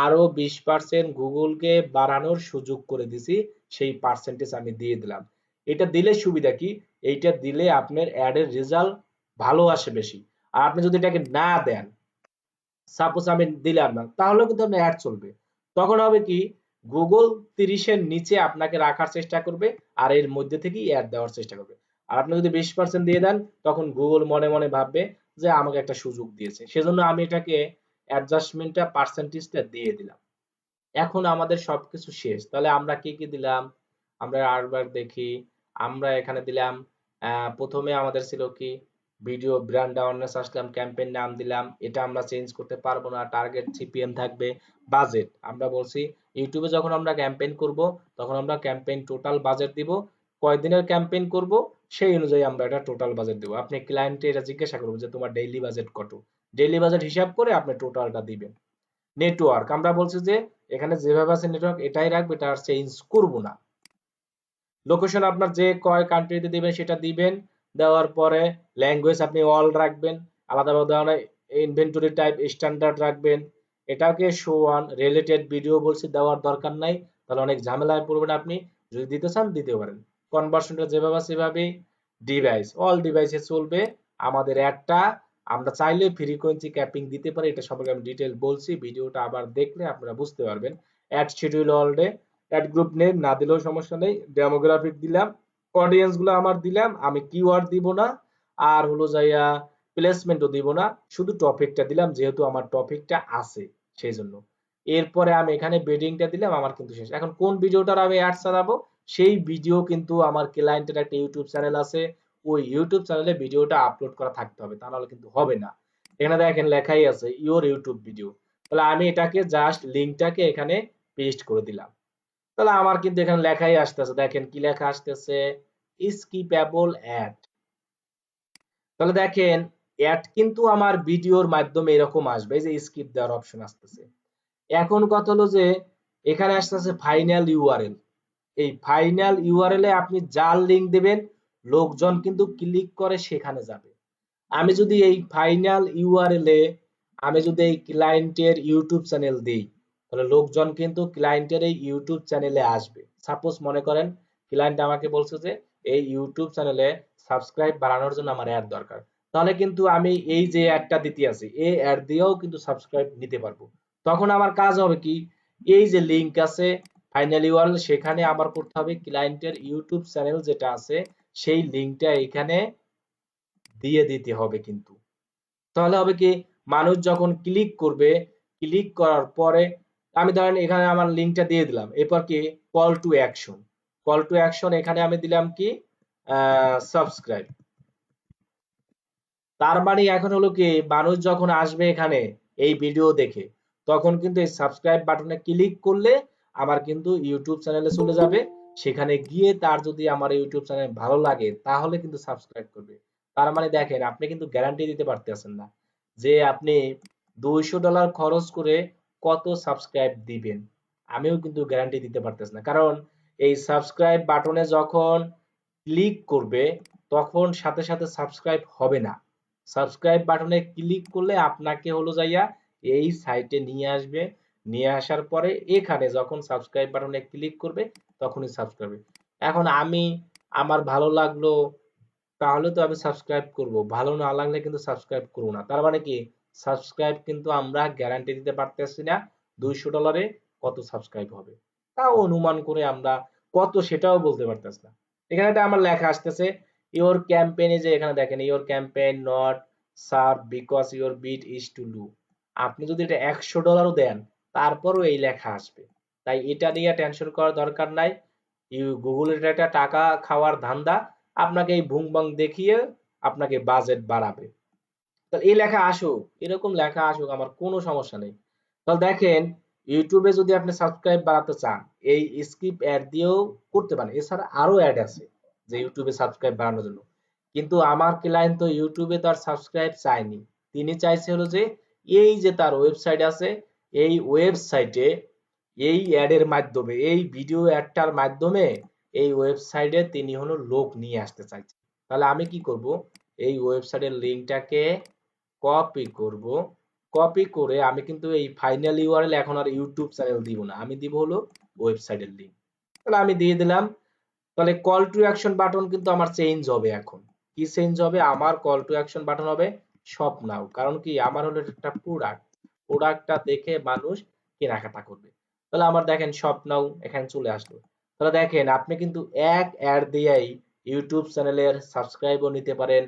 আরো 20% গুগলকে বাড়ানোর সুযোগ করে দিছি, সেই পার্সেন্টেজ আমি দিয়ে দিলাম। এটা দিলে সুবিধা কি, এইটা দিলে আপনার অ্যাডের রেজাল্ট ভালো আসে বেশি। আর আপনি যদি এটাকে না দেন, সাপোজ আমি দিলাম না, তাহলে কিন্তু আপনার অ্যাড চলবে। তখন হবে কি, গুগল 30-এর নিচে আপনাকে রাখার চেষ্টা করবে আর এর মধ্যে থেকেই অ্যাড দেওয়ার চেষ্টা করবে। আর আপনি যদি 20% দিয়ে দেন তখন গুগল মনে মনে ভাববে যে আমাকে একটা সুযোগ দিয়েছে। সেজন্য আমি এটাকে অ্যাডজাস্টমেন্টটা পার্সেন্টেজটা দিয়ে দিলাম। এখন আমাদের সবকিছু শেষ, তাহলে আমরা কি কি দিলাম, আমরা আরবার দেখি। আমরা এখানে দিলাম, প্রথমে আমাদের ছিল কি, ভিডিও ব্র্যান্ড অ্যাওয়ারনেস, আসলাম ক্যাম্পেইন নাম দিলাম, এটা আমরা চেঞ্জ করতে পারবো না, টার্গেট সিপিএম থাকবে। বাজেট আমরা বলছি ইউটিউবে যখন আমরা ক্যাম্পেইন করব তখন আমরা ক্যাম্পেইন টোটাল বাজেট দিব, কয়দিনের ক্যাম্পেইন করব সেই অনুযায়ী আমরা এটা টোটাল বাজেট দেবো। আপনি ক্লায়েন্টে এটা জিজ্ঞাসা করবো যে তোমার ডেইলি বাজেট কত, ডেইলি বাজেট হিসাব করে আপনি টোটালটা দিবেন। নেটওয়ার্ক আমরা বলছি যে এখানে যেভাবে আছে নেটওয়ার্ক এটাই রাখবে, এটা আর চেঞ্জ করব না। লোকেশন আপনার যে কয় কান্ট্রিতে দিবেন সেটা দিবেন, দেওয়ার পরে ল্যাঙ্গুয়েজ আপনি অল রাখবেন, আলাদাভাবে দেওয়া নয়। ইনভেন্টরি টাইপ স্ট্যান্ডার্ড রাখবেন, এটাকে শো অন রিলেটেড ভিডিও বলছি, দেওয়ার দরকার নাই, তাহলে অনেক ঝামেলায় পড়বেন আপনি। যদি দিতে চান দিতে পারেন। কনভার্সনটা যেভাবে আছে সেভাবেই। ডিভাইস অল ডিভাইসে চলবে আমাদের অ্যাডটা। আমরা চাইলে ফ্রিকোয়েন্সি ক্যাপিং দিতে পারি, এটা সম্পর্কে আমি ডিটেল বলছি, ভিডিওটা আবার দেখলে আপনারা বুঝতে পারবেন। Ad schedule all day, ad group name না দিলেও সমস্যা নেই, ডেমোগ্রাফিক দিলাম, অডিয়েন্স গুলো আমার দিলাম, আমি কিওয়ার্ড দিব না। আর হলো যাইয়া প্লেসমেন্টও দিব না, শুধু টপিকটা দিলাম যেহেতু আমার টপিকটা আছে সেই জন্য। এরপরে আমি এখানে বেডিংটা দিলাম, আমার কিন্তু শেষ। এখন কোন ভিডিওটার আমি অ্যাড চালাবো, সেই ভিডিও কিন্তু আমার ক্লায়েন্টের একটা ইউটিউব চ্যানেল আছে, ওই ইউটিউব চ্যানেলে ভিডিওটা আপলোড করা থাকতে হবে, তা নাহলে কিন্তু হবে না। এখানে দেখেন লেখাই আছে ইওর ইউটিউব ভিডিও। তাহলে আমি এটাকে জাস্ট লিংকটাকে এখানে পেস্ট করে দিলাম। তাহলে আমার কিন্তু এখানে লেখাই আসতেছে, দেখেন কি লেখা আসতেছে, স্কিপেবল অ্যাড। তাহলে দেখেন অ্যাড কিন্তু আমার ভিডিওর মাধ্যমে এরকম আসবে, এই যে স্কিপ দেওয়ার অপশন আসতেছে। এখন কথা হলো যে এখানে আসতেছে ফাইনাল ইউআরএল। এই ফাইনাল ইউআরএল এ আপনি যার লিংক দেবেন লোকজন কিন্তু ক্লিক করে সেখানে যাবে। আমি যদি এই ফাইনাল ইউআরএল এ আমি যদি এই ক্লায়েন্টের ইউটিউব চ্যানেল দিই, তাহলে লোকজন কিন্তু ক্লায়েন্টের এই ইউটিউব চ্যানেলে আসবে। সাপোজ মনে করেন ক্লায়েন্ট আমাকে বলছে যে এই ইউটিউব চ্যানেলে সাবস্ক্রাইব বাড়ানোর জন্য আমার অ্যাড দরকার, তাহলে কিন্তু আমি এই যে অ্যাডটা দিতে আছি এই অ্যাড দিয়েও কিন্তু সাবস্ক্রাইব নিতে পারবো। তখন আমার কাজ হবে কি, এই যে লিংক আছে ফাইনাল ইউআরএল, সেখানে আমার করতে হবে ক্লায়েন্টের ইউটিউব চ্যানেল যেটা আছে সেই লিংকটা এখানে দিয়ে দিতে হবে কিন্তু। তাহলে হবে কি, মানুষ যখন ক্লিক করবে, ক্লিক করার পরে আমি ধরেন এখানে আমার লিংকটা দিয়ে দিলাম, এরপর কি call to action, call to action এখানে আমি দিলাম কি সাবস্ক্রাইব। তার মানে এখন হলো কি, মানুষ যখন আসবে এখানে এই ভিডিও দেখে, তখন কিন্তু এই সাবস্ক্রাইব বাটনে ক্লিক করলে আমার কিন্তু ইউটিউব চ্যানেলে চলে যাবে। সেখানে গিয়ে তার যদি আমার ইউটিউব চ্যানেল ভালো লাগে তাহলে কিন্তু সাবস্ক্রাইব করবে। তার মানে দেখেন আপনি কিন্তু গ্যারান্টি দিতে পারতেছেন না যে আপনি $200 খরচ করে কত সাবস্ক্রাইব দিবেন। আমিও কিন্তু গ্যারান্টি দিতে পারতেছি না, কারণ এই সাবস্ক্রাইব বাটনে যখন ক্লিক করবে তখন সাথে সাথে সাবস্ক্রাইব হবে না। সাবস্ক্রাইব বাটনে ক্লিক করলে আপনাকে হলো যাইয়া এই সাইটে নিয়ে আসবে, নিয়ে আসার পরে এখানে যখন সাবস্ক্রাইব বাটনে ক্লিক করবে তখনই সাবস্ক্রাইব। এখন আমি আমার ভালো লাগলো তাহলে তো আমি সাবস্ক্রাইব করব, ভালো না লাগলে কিন্তু সাবস্ক্রাইব করব না। তার মানে কি, সাবস্ক্রাইব কিন্তু আমরা গ্যারান্টি দিতে পারতেছি না $200 কত সাবস্ক্রাইব হবে, তাও অনুমান করে আমরা কত সেটাও বলতে পারতেছি না। এখানে একটা আমার লেখা আসতেছে ইওর ক্যাম্পেইন, যে এখানে দেখেন your campaign not serve because your bid is too low. আপনি যদি এটা $100 দেন তারপরও এই লেখা আসবে, তাই এটা নিয়ে টেনশন করার দরকার নাই। গুগলের এটা টাকা খাওয়ার ধান্দা, আপনাকে এই ভুং বাং দেখিয়ে আপনাকে বাজেট বাড়াবে। তাহলে এই লেখা আসুক, এরকম লেখা আসুক, আমার কোনো সমস্যা নেই। তাহলে দেখেন ইউটিউবে যদি আপনি সাবস্ক্রাইব বাড়াতে চান এই স্কিপ অ্যাড দিয়েও করতে পারেন, এছাড়া আরো অ্যাড আছে যে ইউটিউবে সাবস্ক্রাইব বাড়ানোর জন্য। কিন্তু আমার ক্লায়েন্ট তো ইউটিউবে তার সাবস্ক্রাইব চায়নি, তিনি চাইছে হলো যে এই যে তার ওয়েবসাইট আছে এই ওয়েবসাইটে এই অ্যাডের মাধ্যমে এই ভিডিও অ্যাডটার মাধ্যমে এই ওয়েবসাইটে তিনি হলো লোক নিয়ে আসতে চাইছে। তাহলে আমি কি করব, এই ওয়েবসাইটের লিংকটাকে কপি করব, কপি করে আমি কিন্তু এই ফাইনাল ইউআরএল এখন আর ইউটিউব চ্যানেল দিব না, আমি দিব হলো ওয়েবসাইটের লিংক। তাহলে আমি দিয়ে দিলাম। তাহলে কল টু অ্যাকশন বাটন কিন্তু আমার চেঞ্জ হবে। এখন কি চেঞ্জ হবে, আমার কল টু অ্যাকশন বাটন হবে শপ নাও, কারণ কি আমার হলো একটা প্রোডাক্ট, প্রোডাক্টটা দেখে মানুষ কেনাকাটা করবে। তাহলে আমার দেখেন শপ নাও এখানে চলে আসলো। তাহলে দেখেন আপনি কিন্তু এক অ্যাড দিয়েই ইউটিউব চ্যানেলের সাবস্ক্রাইবও নিতে পারেন,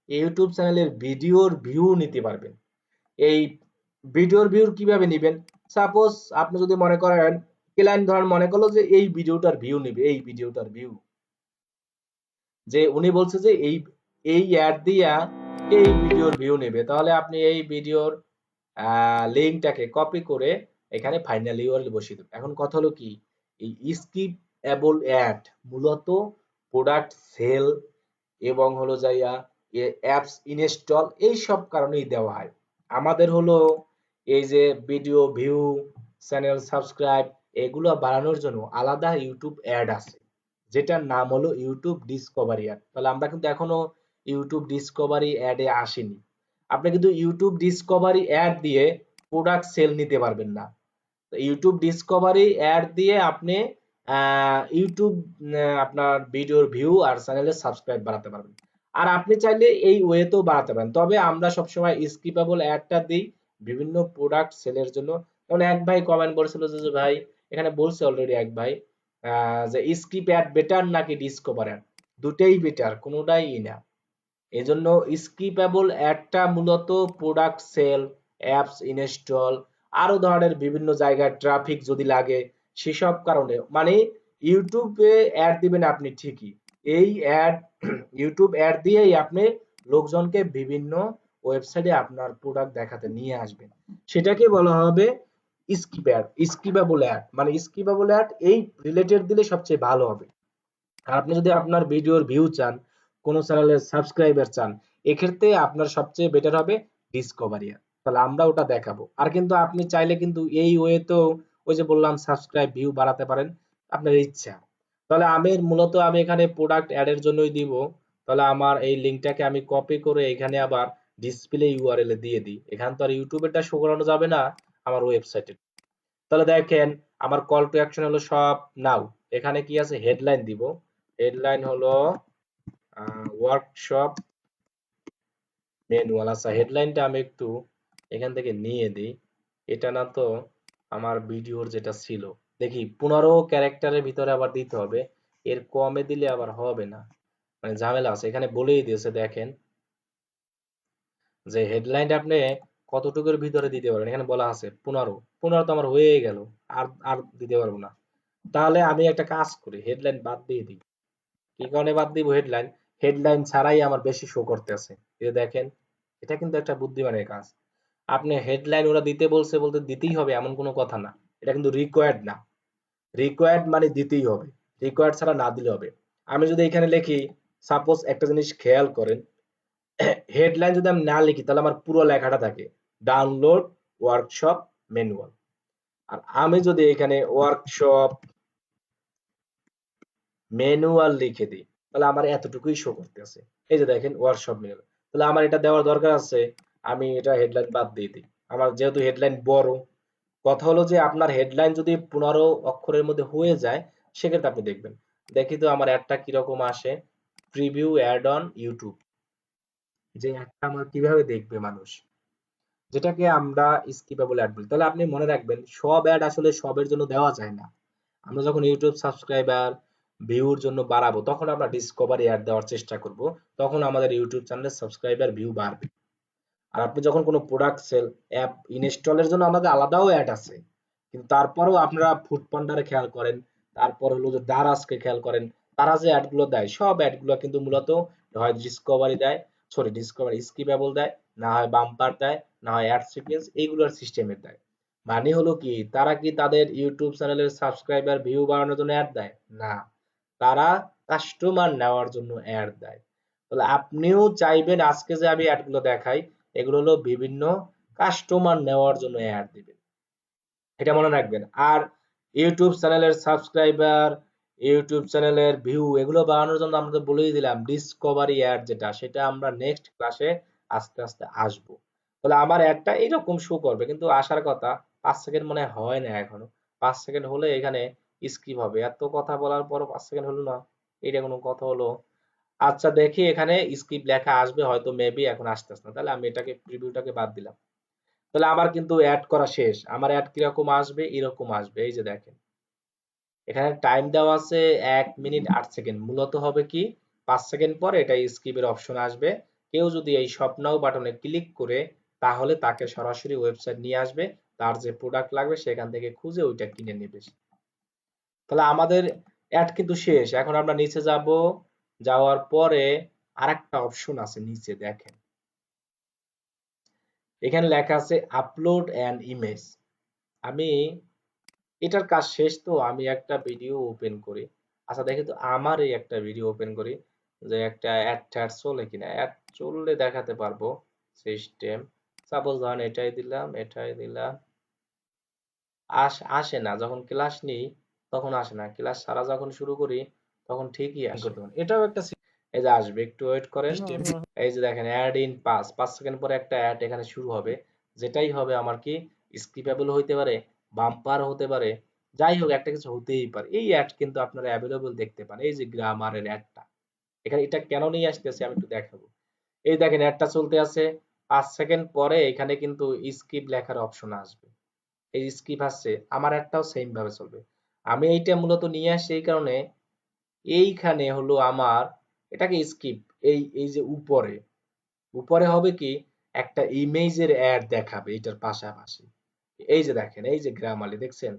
ইউটিউব চ্যানেলের ভিডিওর ভিউ নিতে পারবেন। এই ভিডিওর ভিউ কিভাবে নিবেন, সাপোজ আপনি যদি মনে করেন ক্লায়েন্ট ধরেন মনে করলো যে এই ভিডিওটার ভিউ নিবে, এই ভিডিওটার ভিউ যে উনি বলছে যে এই এই অ্যাড দিয়া এই ভিডিওর ভিউ নেবে, তাহলে আপনি এই ভিডিওর লিংকটাকে কপি করে এখানে ফাইনাল ইউআরএল বসিয়ে দেবেন। এখন কথা হলো কি, এই স্কিপএবল অ্যাড মূলত প্রোডাক্ট সেল এবং হলো যাইয়া অ্যাপস ইনস্টল এই সব কারণেই দেওয়া হয়। আমাদের হলো এই যে ভিডিও ভিউ, চ্যানেল সাবস্ক্রাইব এগুলো বাড়ানোর জন্য আলাদা ইউটিউব অ্যাড আছে যেটার নাম হলো ইউটিউব ডিসকভারি অ্যাড। তাহলে আমরা কিন্তু এখনো ইউটিউব ডিসকভারি অ্যাডে আসিনি। আপনি কিন্তু ইউটিউব ডিসকভারি অ্যাড দিয়ে প্রোডাক্ট সেল নিতে পারবেন না। ইউটিউব ডিসকভারি অ্যাড দিয়ে আপনি ইউটিউব আপনার ভিডিওর ভিউ আর চ্যানেলের সাবস্ক্রাইব বাড়াতে পারবেন। আর আপনি চাইলে এই ওয়েতেও বাড়াতে পারেন, তবে আমরা সবসময় স্কিপেবল অ্যাডটা দিই বিভিন্ন প্রোডাক্ট সেলের জন্য। যেমন এক ভাই কমেন্ট করেছিল যে ভাই, এখানে বলছে অলরেডি এক ভাই যে স্কিপ অ্যাড বেটার নাকি ডিসকভার অ্যাড, দুটেই বেটার, কোনোটাই না। এই জন্য স্কিপেবল অ্যাডটা মূলত প্রোডাক্ট সেল, অ্যাপস ইনস্টল, আরো ধরনের বিভিন্ন জায়গায় ট্রাফিক যদি লাগে সেসব কারণে, মানে ইউটিউবে অ্যাড দিবেন আপনি ঠিকই, এই অ্যাড ইউটিউব অ্যাড দিয়েই আপনি লোকজনকে বিভিন্ন ওয়েবসাইটে আপনার প্রোডাক্ট দেখাতে নিয়ে আসবেন, সেটাকে বলা হবে স্কিপ অ্যাড, স্কিপেবল অ্যাড। মানে স্কিপেবল অ্যাড এই রিলেটেড দিলে সবচেয়ে ভালো হবে। আর আপনি যদি আপনার ভিডিওর ভিউ চান, কোন চ্যানেলের সাবস্ক্রাইবার চান, এক্ষেত্রে আপনার সবচেয়ে বেটার হবে ডিসকভারি অ্যাড। তাহলে আমরা ওটা দেখাবো। আর কিন্তু আপনি চাইলে কিন্তু এই ওয়েতেও ওই যে বললাম সাবস্ক্রাইব ভিউ বাড়াতে পারেন, আপনার ইচ্ছা। তাহলে আমি এখানে প্রোডাক্ট অ্যাড এর জন্যই দিব। তাহলে আমার এই লিংকটাকে আমি কপি করে এখানে আবার ডিসপ্লে ইউআরএল এ দিয়ে দিই। এখানে তো আর ইউটিউবেরটা শো করানো যাবে না, আমার ওয়েবসাইটে। তাহলে দেখেন আমার কল টু অ্যাকশন হলো সব নাও। এখানে কি আছে, হেডলাইন দিব। হেডলাইন হলো ওয়ার্কশপ ম্যানুয়াল। আচ্ছা, হেডলাইনটা আমি একটু এখান থেকে নিয়ে দিই। এটা না তো আমার ভিডিওর যেটা ছিল, দেখি 15 ক্যারেক্টারের ভিতরে আবার দিতে হবে, এর কমে দিলে আবার হবে না, মানে ঝামেলা আছে। এখানে বলেই দিয়েছে দেখেন যে হেডলাইনটা আপনি কতটুকুর ভিতরে দিতে পারেন, এখানে বলা আছে 15। 15 তো আমার হয়ে গেল, আর আর দিতে পারবো না। তাহলে আমি একটা কাজ করি, হেডলাইন বাদ দিয়ে দিই। কি কারণে বাদ দিব হেডলাইন? হেডলাইন ছাড়াই আমার বেশি শো করতেছে, এই যে দেখেন, এটা কিন্তু একটা বুদ্ধিমানের কাজ। আপনি হেডলাইন ওরা দিতে বলছে বলতে দিতেই হবে এমন কোনো কথা না, এটা কিন্তু রিকোয়ার্ড না। রিকোয়ার্ড মানে দিতেই হবে, রিকোয়ার্ড ছাড়া না দিলে হবে। আমি যদি এখানে লিখি, সাপোজ একটা জিনিস খেয়াল করেন, হেডলাইন যদি আমি না লিখি তাহলে আমার পুরো লেখাটা থাকে ডাউনলোড ওয়ার্কশপ ম্যানুয়াল। আর আমি যদি এখানে ওয়ার্কশপ ম্যানুয়াল লিখে দিই তাহলে আমার এতটুকুই শো করতেছে। এই যে দেখেন ওয়ার্কশপ ম্যানুয়াল, তাহলে আমার এটা দেওয়ার দরকার আছে, আমি এটা হেডলাইন বাদ দিয়ে দিই। আমার যেহেতু হেডলাইন বড়, কথা হলো যে আপনার হেডলাইন যদি 15 অক্ষরের মধ্যে হয়ে যায় সেক্ষেত্রে আপনি দেখবেন। দেখি তো আমার অ্যাডটা কিরকম আসে, প্রিভিউ অ্যাড অন ইউটিউব, যে অ্যাডটা আমার কিভাবে দেখবে মানুষ, যেটাকে আমরা স্কিপেবল অ্যাড বলি। তাহলে আপনি মনে রাখবেন সব অ্যাড আসলে সবের জন্য দেওয়া যায় না। আমরা যখন ইউটিউব সাবস্ক্রাইবার ভিউর জন্য বাড়াবো তখন আমরা ডিসকভারি অ্যাড দেওয়ার চেষ্টা করব, তখন আমাদের ইউটিউব চ্যানেলের সাবস্ক্রাইবার ভিউ বাড়বে। আর আপনি যখন কোনো প্রোডাক্ট সেল অ্যাপ ইনস্টলের জন্য আমাদের আলাদাও অ্যাড আছে, কিন্তু তারপরেও আপনারা ফুড পান্ডারে খেয়াল করেন, তারপর হলো যে দারাজকে খেয়াল করেন, তারা যে অ্যাডগুলো দেয় সব অ্যাডগুলো কিন্তু মূলত হয় ডিসকভারি দেয়, সরি ডিসকভারি স্কিপেবল দেয়, না হয় বাম্পার দেয়, না হয় অ্যাড সিকোয়েন্স, এইগুলোর সিস্টেমের দেয়। মানে হলো কি, তারা কি তাদের ইউটিউব চ্যানেলের সাবস্ক্রাইবার ভিউ বাড়ানোর জন্য অ্যাড দেয়? না, তারা কাস্টমার নেওয়ার জন্য অ্যাড দেয়। তাহলে আপনিও চাইবেন আজকে যে আমি অ্যাডগুলো দেখাই এগুলো হলো বিভিন্ন কাস্টমার নেওয়ার জন্য অ্যাড দিবেন, এটা মনে রাখবেন। আর ইউটিউব চ্যানেলের সাবস্ক্রাইবার, ইউটিউব চ্যানেলের ভিউ এগুলো বাড়ানোর জন্য আমরা তো বলেই দিলাম ডিসকভারি অ্যাড, যেটা সেটা আমরা নেক্সট ক্লাসে আস্তে আস্তে আসবো। তাহলে আমার অ্যাডটা এইরকম শো করবে, কিন্তু আসার কথা 5 সেকেন্ড মনে হয় না এখনো। 5 সেকেন্ড হলে এখানে স্কিপ হবে, এত কথা বলার পরও 5 সেকেন্ড হলো না, এটা কোনো কথা হলো? আচ্ছা দেখি এখানে স্কিপ লেখা আসবে হয়তো, মেবি এখন আসতেছে না, তাহলে আমি এটাকে প্রিভিউটাকে বাদ দিলাম। তাহলে আমার কিন্তু অ্যাড করা শেষ। আমার অ্যাড কিরকম আসবে, এরকম আসবে, এই যে দেখেন এখানে টাইম দেওয়া আছে 1 মিনিট 8 সেকেন্ড। মূলত হবে কি 5 সেকেন্ড পর এটা স্কিপের অপশন আসবে। কেউ যদি এই শপ নাও বাটনে ক্লিক করে তাহলে তাকে সরাসরি ওয়েবসাইট নিয়ে আসবে, তার যে প্রোডাক্ট লাগবে সেখান থেকে খুঁজে ওইটা কিনে নেবে। তাহলে আমাদের অ্যাড কিন্তু শেষ। এখন আমরা নিচে যাব, যাওয়ার পরে আরেকটা অপশন আছে নিচে দেখেন, এখানে লেখা আছে আপলোড অ্যান ইমেজ। আমি এটার কাজ শেষ, তো আমি একটা ভিডিও ওপেন করি। আচ্ছা দেখি তো আমার এই একটা ভিডিও ওপেন করি যে একটা অ্যাড ট্যাড চলে কিনা, অ্যাড চললে দেখাতে পারবো। সিস্টেম সাপোজ ধরেন এটাই দিলাম, আসে না যখন ক্লাস নিই তখন আসে না, ক্লাস সারা যখন শুরু করি তখন ঠিকই আসে। এটাও একটা এই যে আসবে, একটু ওয়েট করেন। এই যে দেখেন অ্যাড ইন 5 সেকেন্ড পরে একটা অ্যাড এখানে শুরু হবে, যেটাই হবে আমার কি স্কিপেবল হইতে পারে, বাম্পার হতে পারে, যাই হোক একটা কিছু হতেই পারে। এই অ্যাড কিন্তু আপনারা অ্যাভেলেবল দেখতে পান, এই যে গ্রামারের অ্যাডটা এখানে, এটা কেন নিয়ে আসতেছে আমি একটু দেখাবো। এই দেখেন অ্যাডটা চলতে আছে, 5 সেকেন্ড পরে এখানে কিন্তু স্কিপ লেখার অপশন আসবে, এই স্কিপ আসছে, আমার অ্যাডটাও সেম ভাবে চলবে। আমি এইটা মূলত নিয়ে আসছি এই কারণে, এইখানে হলো আমার এটাকে স্কিপ। এই যে উপরে উপরে হবে কি একটা ইমেজের অ্যাড দেখাবে এটার পাশাপাশি। এই যে দেখেন, এই যে গ্রামালি দেখছেন,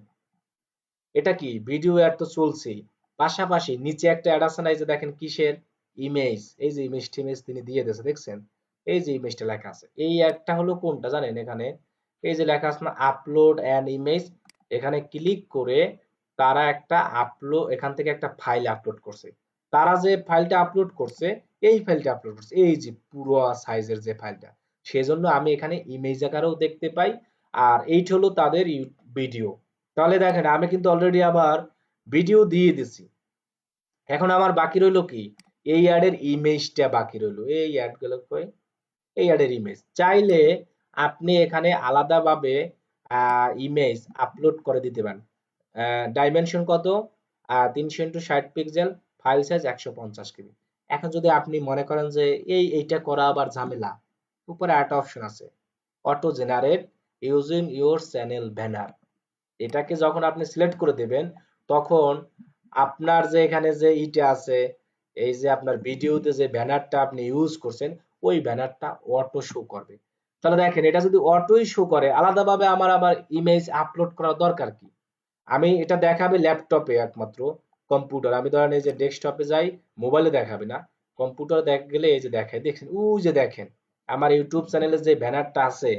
এটা কি ভিডিও অ্যাড তো চলছেই, পাশাপাশি নিচে একটা অ্যাড আছে না, এই যে দেখেন কিসের, ইমেজ। এই যে ইমেজ টিমেজ তিনি দিয়ে দিয়েছে দেখছেন, এই যে ইমেজটা লেখা আছে, এই অ্যাডটা হলো কোনটা জানেন, এখানে এই যে লেখা আছে না আপলোড অ্যান ইমেজ, এখানে ক্লিক করে তারা একটা আপলোড, এখান থেকে একটা ফাইল আপলোড করছে। তারা যে ফাইলটা আপলোড করছে, এই ফাইলটা আপলোড করছে, এই যে পুরো সাইজের যে ফাইলটা, সেজন্য আমি এখানে ইমেজ আকারেও দেখতে পাই। আর এইটা হলো তাদের ভিডিও। তাহলে দেখেন আমি কিন্তু অলরেডি আবার ভিডিও দিয়ে দিছি। এখন আমার বাকি রইলো কি, এই অ্যাডের ইমেজটা বাকি রইলো, এই অ্যাড গুলো কই, এই অ্যাডের ইমেজ চাইলে আপনি এখানে আলাদাভাবে ইমেজ আপলোড করে দিতে পারেন। ডাইমেনশন কত, 300x60 পিক্সেল, ফাইল সাইজ 150 কেবি। এখন যদি আপনি মনে করেন যে এইটা করা আবার ঝামেলা, উপরে একটা অপশন আছে, auto generate using your channel banner. এটাকে যখন আপনি সিলেক্ট করে দেবেন, তখন আপনার যে এখানে যে ইটা আছে, এই যে আপনার ভিডিওতে যে ব্যানারটা আপনি ইউজ করছেন, ওই ব্যানারটা অটো শো করবে। তাহলে দেখেন এটা যদি অটোই শো করে, আলাদাভাবে আমার আবার ইমেজ আপলোড করার দরকার কি? আমি এটা দেখাবে ল্যাপটপে একমাত্র, কম্পিউটার আমি ধরেন এই যে ডেস্কটপে যাই, মোবাইলে দেখাবে না, কম্পিউটার দেখ গেলে এই যে দেখায়, দেখছেন ওই যে দেখেন আমার ইউটিউব চ্যানেলে যে ব্যানারটা আছে,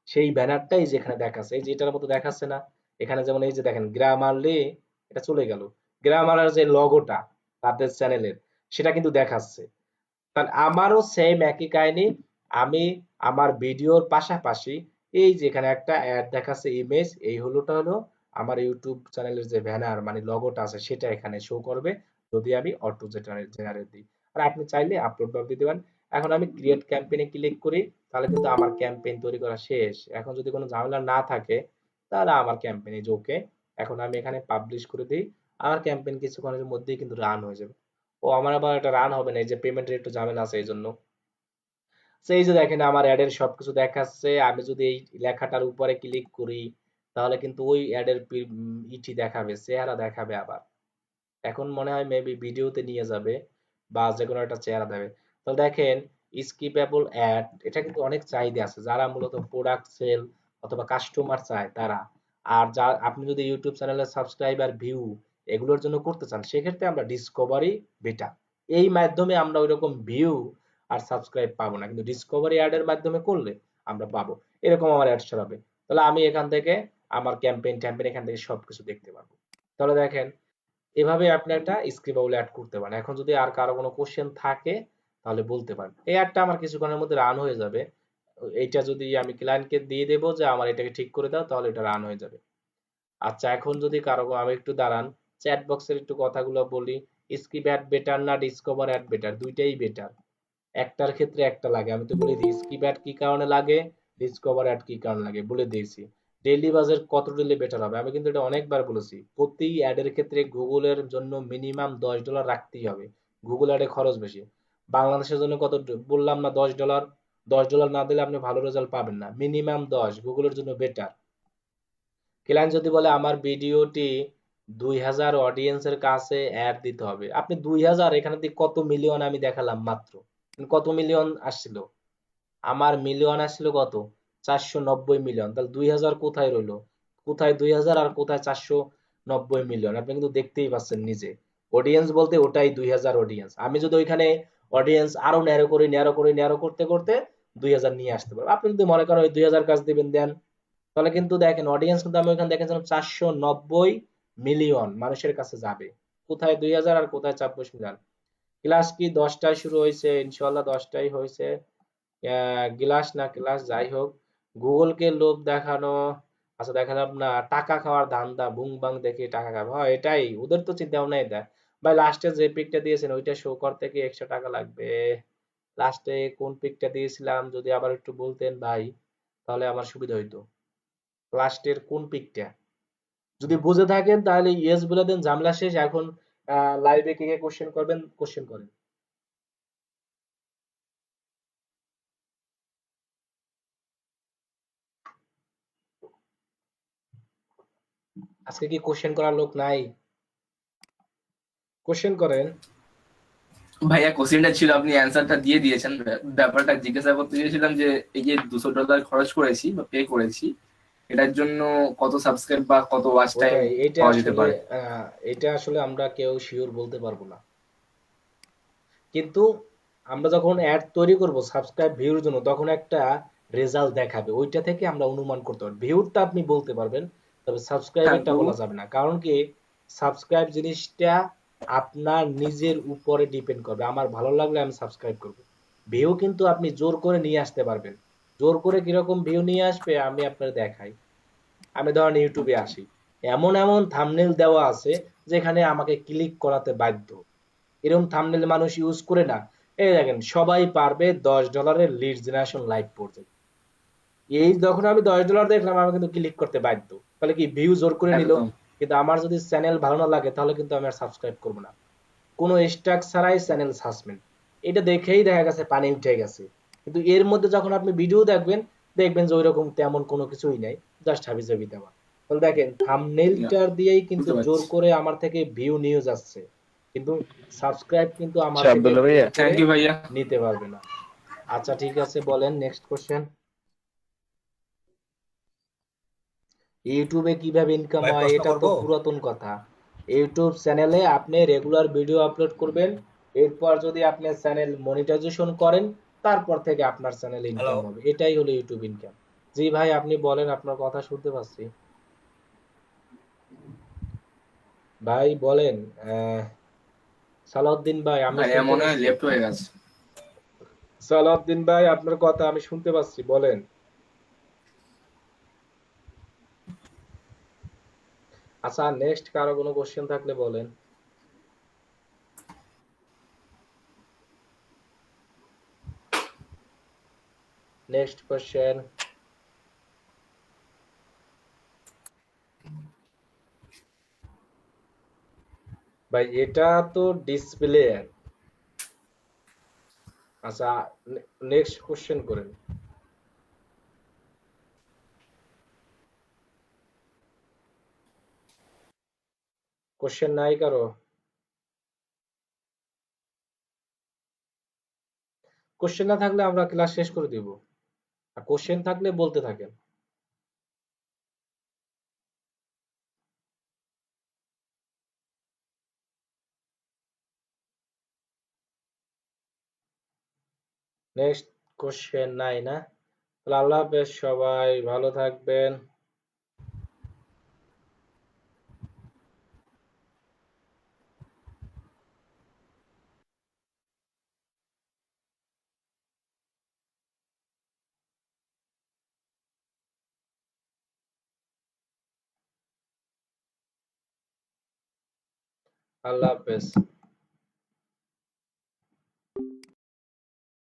সেই ব্যানারটাই যেখানে দেখাচ্ছে, এই যে এটার মতো দেখাচ্ছে না, এখানে যেমন এই যে দেখেন গ্রামারলি, এটা চলে গেল, গ্রামারের যে লগোটা তাদের চ্যানেলের, সেটা কিন্তু দেখাচ্ছে। কারণ আমারও সেম একই কাহিনী, আমি আমার ভিডিওর পাশাপাশি এই যে এখানে একটা অ্যাড দেখাচ্ছে ইমেজ, এই হলোটা হলো আমার ইউটিউব চ্যানেলের যে ব্যানার মানে লগোটা আছে, সেটা এখানে শো করবে যদি আমি অটো জেনারেট দিই। আর আপনি চাইলে আপলোড ভাবে দিতে পারেন। এখন আমি ক্রিয়েট ক্যাম্পেইনে ক্লিক করি, তাহলে কিন্তু আমার ক্যাম্পেইন তৈরি করা শেষ। এখন যদি কোনো ঝামেলা না থাকে, তাহলে আমার ক্যাম্পেইন এই যে ওকে, এখন আমি এখানে পাবলিশ করে দিই, আমার ক্যাম্পেইন কিছুক্ষণের মধ্যেই কিন্তু রান হয়ে যাবে। ও আমার আবার এটা রান হবে না, এই যে পেমেন্টের একটু ঝামেলা আছে এই জন্য। তো এই যে দেখেন আমার অ্যাডের সবকিছু দেখাচ্ছে, আমি যদি এই লেখাটার উপরে ক্লিক করি, তাহলে কিন্তু ওই অ্যাডের ইটি দেখাবে, চেহারা দেখাবে আবার। এখন মনে হয় মেবি ভিডিওতে নিয়ে যাবে বা যে কোনো একটা চেহারা দেবে। তো দেখেন স্কিপেবল অ্যাড, এটা কিন্তু অনেক চাহিদা আছে যারা মূলত প্রোডাক্ট সেল অথবা কাস্টমার চায় তারা। আর যা আপনি যদি ইউটিউব চ্যানেলের সাবস্ক্রাইবার ভিউ এগুলোর জন্য করতে চান, সেক্ষেত্রে আমরা ডিসকভারি বেটা, এই মাধ্যমে আমরা ওইরকম ভিউ আর সাবস্ক্রাইব পাবো না, কিন্তু ডিসকভারি অ্যাড এর মাধ্যমে করলে আমরা পাবো। এরকম আমার অ্যাড হবে, তাহলে আমি এখান থেকে আমার ক্যাম্পেইন ট্যাম্পেইন এখান থেকে সবকিছু দেখতে পারবো। তাহলে দেখেন এভাবে আপনি একটা স্ক্রিপ্ট অ্যাড করতে পারেন। এখন যদি আর কারো কোনো কোশ্চেন থাকে তাহলে বলতে পারেন। এই অ্যাডটা আমার কিছুক্ষণের মধ্যে রান হয়ে যাবে। এইটা যদি আমি ক্লায়েন্টকে দিয়ে দেবো যে আমার এটাকে ঠিক করে দাও, তাহলে এটা রান হয়ে যাবে। আচ্ছা এখন যদি কারো, আমি একটু দাঁড়ান, চ্যাট বক্সের একটু কথাগুলো বলি। স্কিপ অ্যাড বেটার না ডিসকভার অ্যাড বেটার? দুইটাই বেটার, একটার ক্ষেত্রে একটা লাগে। আমি তো বলে দিই স্কিপ অ্যাড কি কারণে লাগে, ডিসকভার অ্যাড কি কারণে লাগে বলে দিয়েছি। ডেইলি বাজেট কত দিলে বেটার হবে, আমি কিন্তু এটা অনেকবার বলেছি। প্রতি অ্যাডের ক্ষেত্রে গুগলের জন্য মিনিমাম $10 রাখতেই হবে। গুগল অ্যাডে খরচ বেশি। বাংলাদেশের জন্য কত বললাম না, $10। $10 না দিলে আপনি ভালো রেজাল্ট পাবেন না, মিনিমাম 10 গুগলের জন্য বেটার। ক্লায়েন্ট যদি বলে আমার ভিডিওটি 2000 অডিয়েন্সের কাছে অ্যাড দিতে হবে, আপনি 2000 এখানে দিয়ে কত মিলিয়ন আমি দেখালাম মাত্র, কত মিলিয়ন আসছিল, আমার মিলিয়ন আসছিল কত, 490 মিলিয়ন। তাহলে 2000 কোথায় রইলো, কোথায় 2000 আর কোথায় 490 মিলিয়ন, আপনি কিন্তু দেখতেই পাচ্ছেন নিজে। অডিয়েন্স বলতে ওটাই 2000 অডিয়েন্স, আমি যদি ওইখানে অডিয়েন্স আরো ন্যারো করি, ন্যারো করি, ন্যারো করতে করতে 2000 নিয়ে আসতে পারবো। আপনি যদি মনে করেন ওই 2000 কাজ দিবেন দেন, তাহলে কিন্তু দেখেন অডিয়েন্স কিন্তু আমি ওইখানে দেখেছিলাম 490 মিলিয়ন মানুষের কাছে যাবে। কোথায় 2000 আর কোথায় 24 মিলিয়ন। ক্লাস কি 10টায় শুরু হয়েছে, ইনশাল্লাহ 10টাই হয়েছে। গ্লাস না ক্লাস যাই হোক, গুগলকে লোভ দেখানো, আচ্ছা দেখালাম না, টাকা খাওয়ার ধান্দা, বুং বাং দেখে টাকা খাবে, হয় এটাই ওদের তো চিন্তা ভাবনা এটা। ভাই লাস্টে যে পিকটা দিয়েছেন ওইটা শো করতে কি এক্সট্রা টাকা লাগবে? লাস্টে কোন পিকটা দিয়েছিলাম যদি আবার একটু বলতেন ভাই, তাহলে আমার সুবিধা হইতো। লাস্টের কোন পিকটা যদি বুঝে থাকেন তাহলে ইয়েস বলে দেন, ঝামেলা শেষ। এখন লাইভে কে কে কোশ্চেন করবেন, কোশ্চেন করেন। আজকে কি কোশ্চেন করার লোক নাই? কোশ্চেন করেন। ভাইয়া কোশ্চেনটা ছিল, আপনি অ্যান্সারটা দিয়ে দিয়েছেন। ব্যাপারটা জিজ্ঞাসা করতে চেয়েছিলাম যে এই যে $200 খরচ করেছি বা পে করেছি, এটার জন্য কত সাবস্ক্রাইব বা কত ওয়াচ টাইম ওইটাই, এটা পাওয়া যেতে আসলে পারে? এটা আসলে আমরা কেউ শিওর বলতে পারবো না, কিন্তু আমরা যখন অ্যাড তৈরি করব সাবস্ক্রাইব ভিউর জন্য, তখন একটা রেজাল্ট দেখাবে, ওইটা থেকে আমরা অনুমান করতে পারবো। ভিউরটা আপনি বলতে পারবেন, তবে হ্যাঁ সাবস্ক্রাইবারটা বলুন। বলা যাবে না। কারণ কি, সাবস্ক্রাইব জিনিসটা আপনার নিজের উপরে ডিপেন্ড করবে। আমার ভালো লাগলে আমি সাবস্ক্রাইব করব। ভিউ কিন্তু আপনি জোর করে নিয়ে আসতে পারবেন। জোর করে কিরকম ভিউ নিয়ে আসবে আমি আপনার দেখাই। আমি ধরেন ইউটিউবে আসি, এমন এমন থাম্বনেল দেওয়া আছে যেখানে আমাকে ক্লিক করাতে বাধ্য। এরকম থাম্বনেল মানুষ ইউজ করে না। এই দেখেন, সবাই পারবে $10 লিড জেনারেশন লাইভ প্রজেক্ট। এই যখন আমি $10 দেখলাম, আমি কিন্তু ক্লিক করতে বাধ্য। তাহলে কি, ভিউ জোর করে নিল। একদম। কিন্তু আমার যদি চ্যানেল ভালো না লাগে, তাহলে কিন্তু আমি আর সাবস্ক্রাইব করবো না। কোনো স্টাক ছাড়াই চ্যানেল সাসপেন্ড। এটা দেখেই দেখা গেছে পানি উঠে গেছে। কিন্তু এর মধ্যে যখন আপনি ভিডিও দেখবেন, দেখবেন যে ওইরকম তেমন কোনো কিছুই নাই, জাস্ট হাবিজাবি দেওয়া। তাহলে দেখেন, থাম্বনেলটার দিয়েই কিন্তু বুঝতে জোর পারছি। করে আমার থেকে ভিউ নিয়ে যাচ্ছে, কিন্তু সাবস্ক্রাইব কিন্তু আমার আচ্ছা থেকে আব্দুল্লাহ জোর ভাইয়া, করে থ্যাংক ইউ ভাইয়া। নিতে পারবে না। আচ্ছা ঠিক আছে, বলেন নেক্সট কোশ্চেন। ইউটিউবে কিভাবে ইনকাম ভাই হয়, প্রশ্ন এটা করব। তো পুরাতন কথা। ইউটিউব চ্যানেলে আপনি রেগুলার ভিডিও আপলোড করবেন, এরপর যদি আপনি চ্যানেল মনিটাইজেশন করেন, তারপর থেকে আপনার চ্যানেল হ্যালো। ইনকাম হবে। এটাই হলো ইউটিউব ইনকাম। জি ভাই, আপনি বলেন, আপনার কথা শুনতে পাচ্ছি। ভাই বলেন। আহ, সালাউদ্দিন ভাই, আমি ভাইয়া শুনতে মনে হয় পাচ্ছি। লেফট হয়ে গেছে। সালাউদ্দিন ভাই, আপনার কথা আমি শুনতে পাচ্ছি, বলেন। আচ্ছা, নেক্সট কারো কোনো কোশ্চেন থাকলে বলেন। Next question. ভাই এটা তো ডিসপ্লে। আচ্ছা, নেক্সট কোশ্চেন করেন। কোশ্চেন নাই কারো? কোশ্চেন না থাকলে আমরা ক্লাস শেষ করে দিব। আর কোশ্চেন থাকলে বলতে থাকেন। নেক্সট কোশ্চেন নাই না? তাহলে আল্লাহ হাফেজ, সবাই ভালো থাকবেন। আল্লাহ হাফেজ।